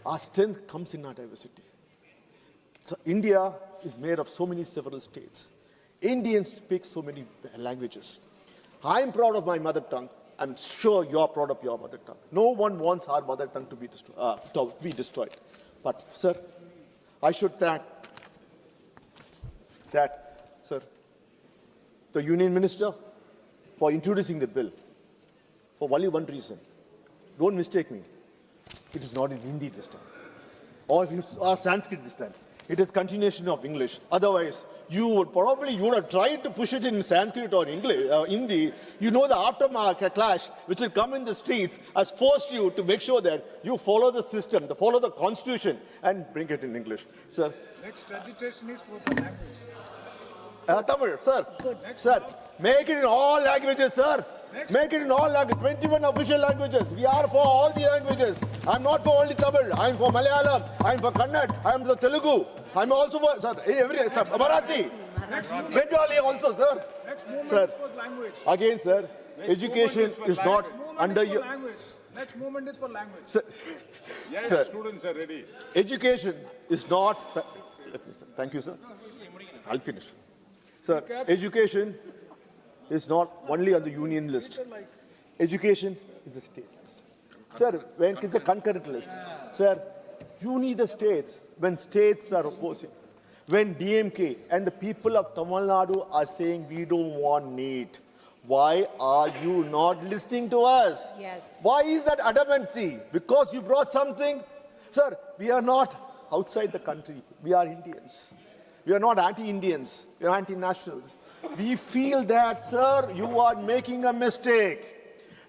our strength comes in our diversity. So India is made of so many several states. Indians speak so many languages. I'm proud of my mother tongue. I'm sure you're proud of your mother tongue. No one wants our mother tongue to be destroyed. But, sir, I should thank that, sir, the union minister for introducing the bill for only one reason. Don't mistake me. It is not in Hindi this time, or Sanskrit this time. It is continuation of English. Otherwise, you would have tried to push it in Sanskrit or English, Hindi. You know, the aftermath clash which will come in the streets has forced you to make sure that you follow the system, to follow the constitution, and bring it in English, sir. Next agitation is for the language. Tamil, sir. Sir, make it in all languages, sir. Make it in all languages, 21 official languages. We are for all the languages. I'm not for only Tamil. I'm for Malayalam. I'm for Kannada. I'm for Telugu. I'm also for, sir, Marathi. Bengali also, sir. Next movement Sir, is for language. again, sir, education is not under your... Next movement is for language. Sir, Yes, sir, students are ready. education is not... Sir, let me, sir. Thank you, sir. I'll finish. Sir, education is not only on the union list. Education is the state list. Sir, when it's a concurrent list. Sir, you need the states when states are opposing. When DMK and the people of Tamil Nadu are saying we don't want NEET, why are you not listening to us? Yes. Why is that adamancy? Because you brought something? Sir, we are not outside the country. We are Indians. We are not anti-Indians. We are anti-nationals. We feel that, sir, you are making a mistake.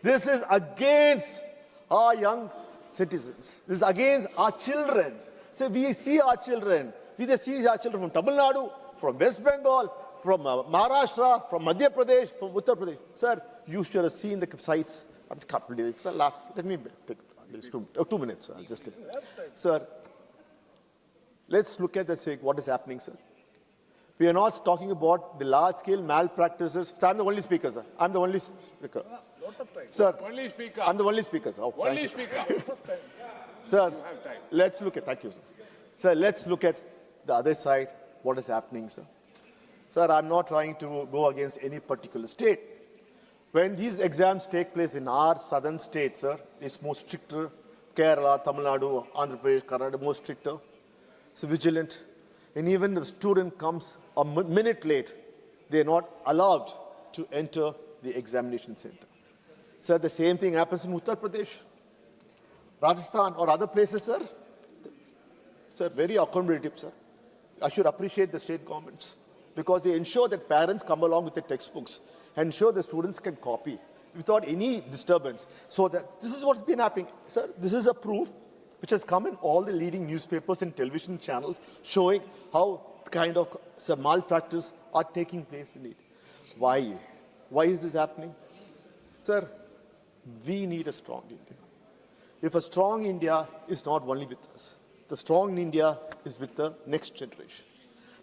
This is against our young citizens. This is against our children. So we see our children. We see our children from Tamil Nadu, from West Bengal, from Maharashtra, from Madhya Pradesh, from Uttar Pradesh. Sir, you should have seen the sites of the couple of days. Sir, let me take at least 2 minutes. Sir, just sir, let's look at what is happening, sir. We are not talking about the large-scale malpractices. So I'm the only speaker, sir. I'm the only speaker. Sir, Only speaker. I'm the only speaker, sir. Oh, Only thank you. speaker. Sir, let's look at, thank you, sir. Sir, let's look at the other side, what is happening, sir. Sir, I'm not trying to go against any particular state. When these exams take place in our southern states, sir, it's more stricter. Kerala, Tamil Nadu, Andhra Pradesh, Karnataka, more stricter. So vigilant. And even if the student comes a minute late, they are not allowed to enter the examination center. Sir, the same thing happens in Uttar Pradesh, Rajasthan, or other places, sir. Sir, very accommodative, sir. I should appreciate the state governments because they ensure that parents come along with the textbooks and ensure the students can copy without any disturbance. So that this is what's been happening. Sir, this is a proof which has come in all the leading newspapers and television channels showing how kind of malpractice are taking place in it. Why? Why is this happening? Sir, we need a strong India. If a strong India is not only with us, the strong India is with the next generation.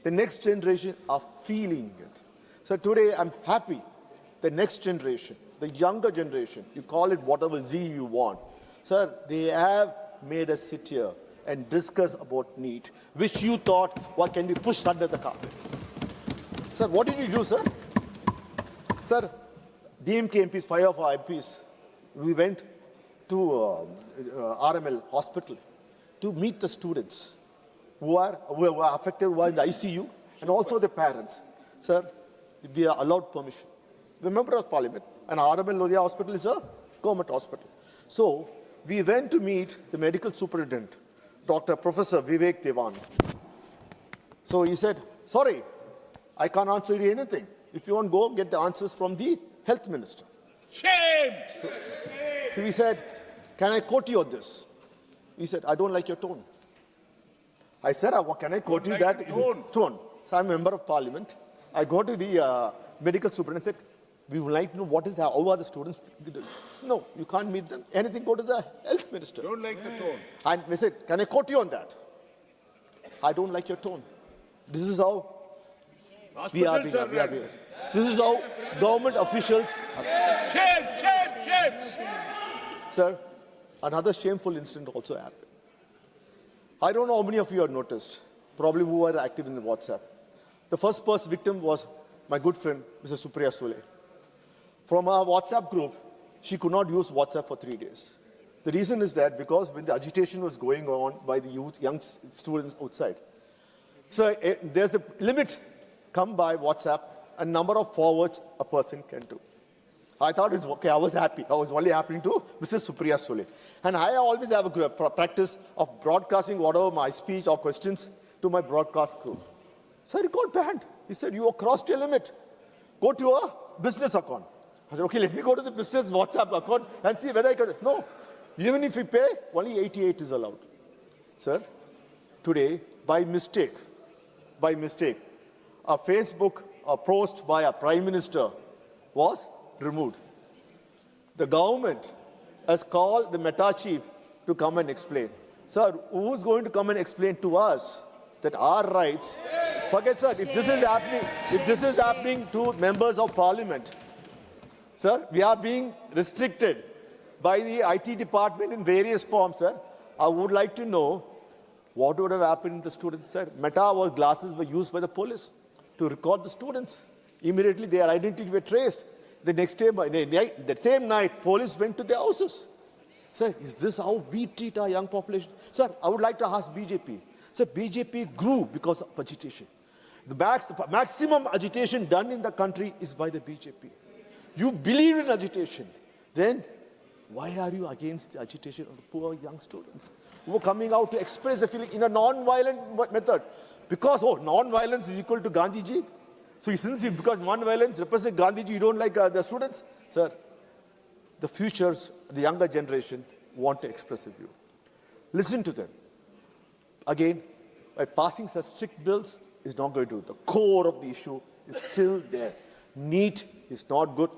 The next generation are feeling it. So today I'm happy the next generation, the younger generation, you call it whatever Z you want. Sir, they have made us sit here and discuss about NEET, which you thought what can be pushed under the carpet. Sir, what did you do, sir? Sir, DMK MPs, 5 of our MPs, we went to RML hospital to meet the students who are affected, who are in the ICU, and also the parents. Sir, we are allowed permission. We're a member of parliament, and RML Lodhia Hospital is a government hospital. So, we went to meet the medical superintendent, Dr. Professor Vivek Devan. So he said, sorry, I can't answer you anything. If you want, go get the answers from the health minister. Shame! So we said, can I quote you on this? He said, I don't like your tone. I said, can I quote you that? Tone. So I'm a member of parliament. I go to the medical superintendent and said, we would like to know how are the students. No, you can't meet them. Anything, go to the health minister. Don't like the tone. And they said, can I quote you on that? I don't like your tone. This is how we are being. This is how government officials. Shame, shame, shame. Sir, another shameful incident also happened. I don't know how many of you have noticed, probably who are active in the WhatsApp. The first victim was my good friend, Mr. Supriya Sule. From our WhatsApp group, she could not use WhatsApp for 3 days. The reason is that because when the agitation was going on by the young students outside, so there's a limit come by WhatsApp, a number of forwards a person can do. I thought it was okay, I was happy. I was only happening to Mrs. Supriya Sule. And I always have a practice of broadcasting whatever my speech or questions to my broadcast group. So it got banned. He said, you have crossed your limit. Go to a business account. I said, okay, let me go to the business WhatsApp account and see whether I can. No, even if we pay, only 88 is allowed. Sir, today, by mistake, a Facebook post by a prime minister was removed. The government has called the Meta chief to come and explain. Sir, who's going to come and explain to us that our rights? Forget, sir, if this is happening to members of parliament, sir, we are being restricted by the IT department in various forms, sir. I would like to know what would have happened to the students, sir. Meta glasses were used by the police to record the students. Immediately their identity were traced. The next day, that same night, police went to their houses. Sir, is this how we treat our young population? Sir, I would like to ask BJP. Sir, BJP grew because of agitation. The maximum agitation done in the country is by the BJP. You believe in agitation. Then why are you against the agitation of the poor young students who are coming out to express a feeling in a non-violent method? Because, non-violence is equal to Gandhiji. So since because non-violence represents Gandhiji, you don't like the students? Sir, the futures, the younger generation want to express a view. Listen to them. Again, by passing such strict bills is not going to do. The core of the issue is still there. NEET is not good.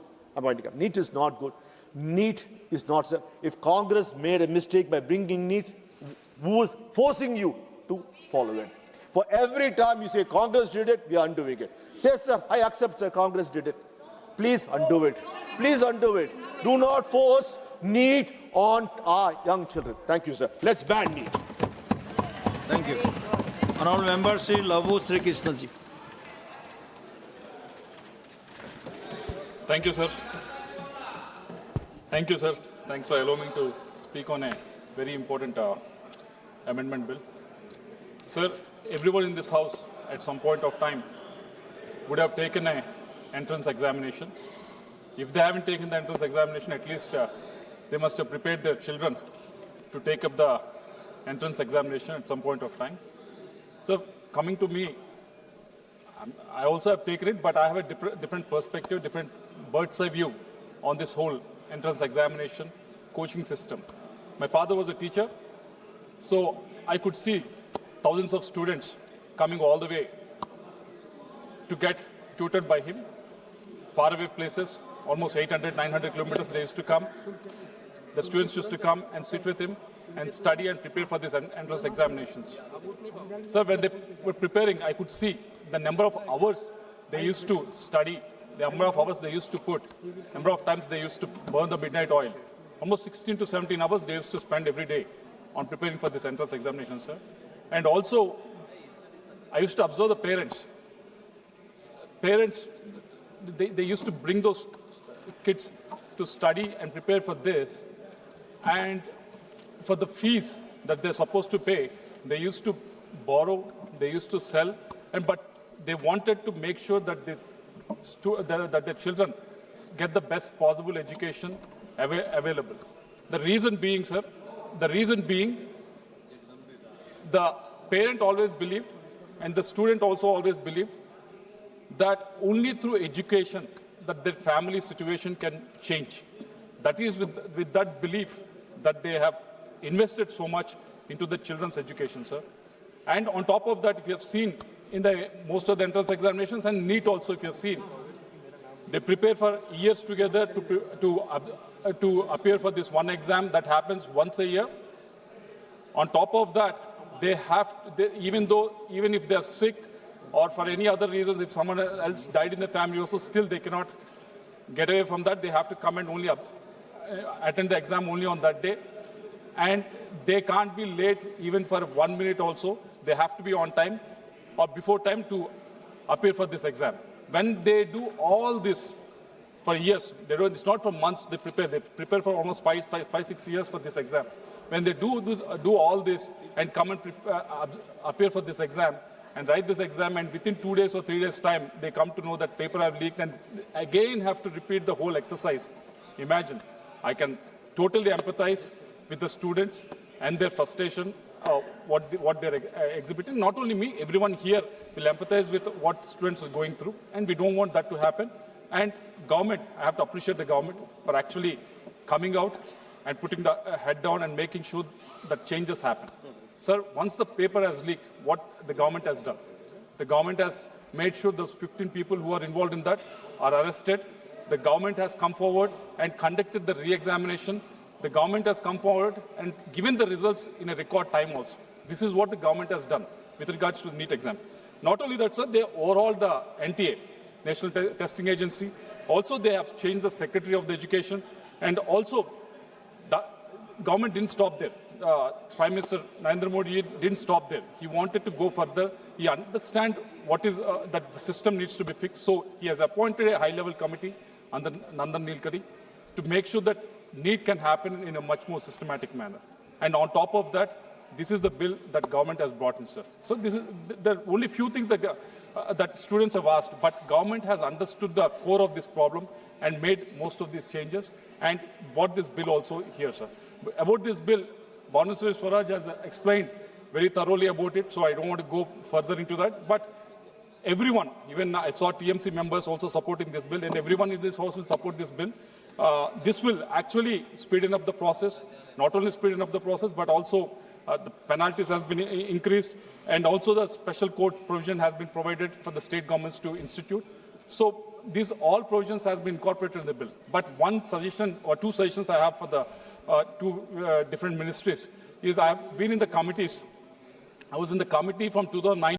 NEET is not good. NEET is not, sir. If Congress made a mistake by bringing NEET, who was forcing you to follow it? For every time you say Congress did it, we are undoing it. Yes, sir, I accept, sir, Congress did it. Please undo it. Please undo it. Do not force NEET on our young children. Thank you, sir. Let's ban NEET. Thank you. Honorable Member Sri Lavu Sri Krishna ji. Thank you, sir. Thank you, sir. Thanks for allowing me to speak on a very important amendment bill. Sir, everyone in this house at some point of time would have taken an entrance examination. If they haven't taken the entrance examination, at least they must have prepared their children to take up the entrance examination at some point of time. So coming to me, I also have taken it, but I have a different perspective, different bird's eye view on this whole entrance examination coaching system. My father was a teacher, so I could see thousands of students coming all the way to get tutored by him. Faraway places, almost 800, 900 kilometers they used to come. The students used to come and sit with him and study and prepare for these entrance examinations. So when they were preparing, I could see the number of hours they used to study, the number of hours they used to put, number of times they used to burn the midnight oil. Almost 16 to 17 hours they used to spend every day on preparing for this entrance examination, sir. And also, I used to observe the parents. Parents, they used to bring those kids to study and prepare for this. And for the fees that they're supposed to pay, they used to borrow, they used to sell, but they wanted to make sure that that their children get the best possible education available. The reason being, sir, the parent always believed, and the student also always believed, that only through education that their family situation can change. That is with that belief that they have invested so much into the children's education, sir. And on top of that, if you have seen in most of the entrance examinations and NEET also, if you have seen, they prepare for years together to appear for this one exam that happens once a year. On top of that, they have, even if they are sick or for any other reasons, if someone else died in the family also, still they cannot get away from that. They have to come and only attend the exam only on that day. And they can't be late even for 1 minute also. They have to be on time or before time to appear for this exam. When they do all this for years, it's not for months they prepare for almost 5-6 years for this exam. When they do all this and come and appear for this exam and write this exam, and within 2 days or 3 days time, they come to know that paper have leaked and again have to repeat the whole exercise. Imagine, I can totally empathize with the students and their frustration, what they're exhibiting. Not only me, everyone here will empathize with what students are going through, and we don't want that to happen. And government, I have to appreciate the government for actually coming out and putting the head down and making sure that changes happen. Sir, once the paper has leaked, what the government has done? The government has made sure those 15 people who are involved in that are arrested. The government has come forward and conducted the re-examination. The government has come forward and given the results in a record time also. This is what the government has done with regards to the NEET exam. Not only that, sir, they overhauled the NTA, National Testing Agency. Also, they have changed the Secretary of the Education. And also, the government didn't stop there. Prime Minister Narendra Modi didn't stop there. He wanted to go further. He understands what is that the system needs to be fixed. So he has appointed a high-level committee under Nandan Nilekani to make sure that NEET can happen in a much more systematic manner. And on top of that, this is the bill that government has brought in, sir. So this is, there are only few things that students have asked, but government has understood the core of this problem and made most of these changes and brought this bill also here, sir. About this bill, Bhanushri Swaraj has explained very thoroughly about it, so I don't want to go further into that. But everyone, even I saw TMC members also supporting this bill, and everyone in this house will support this bill. This will actually speeden up the process, not only speeden up the process, but also the penalties has been increased, and also the special court provision has been provided for the state governments to institute. So these all provisions has been incorporated in the bill. But one suggestion or two suggestions I have for the two different ministries is I have been in the committees. I was in the committee from 2009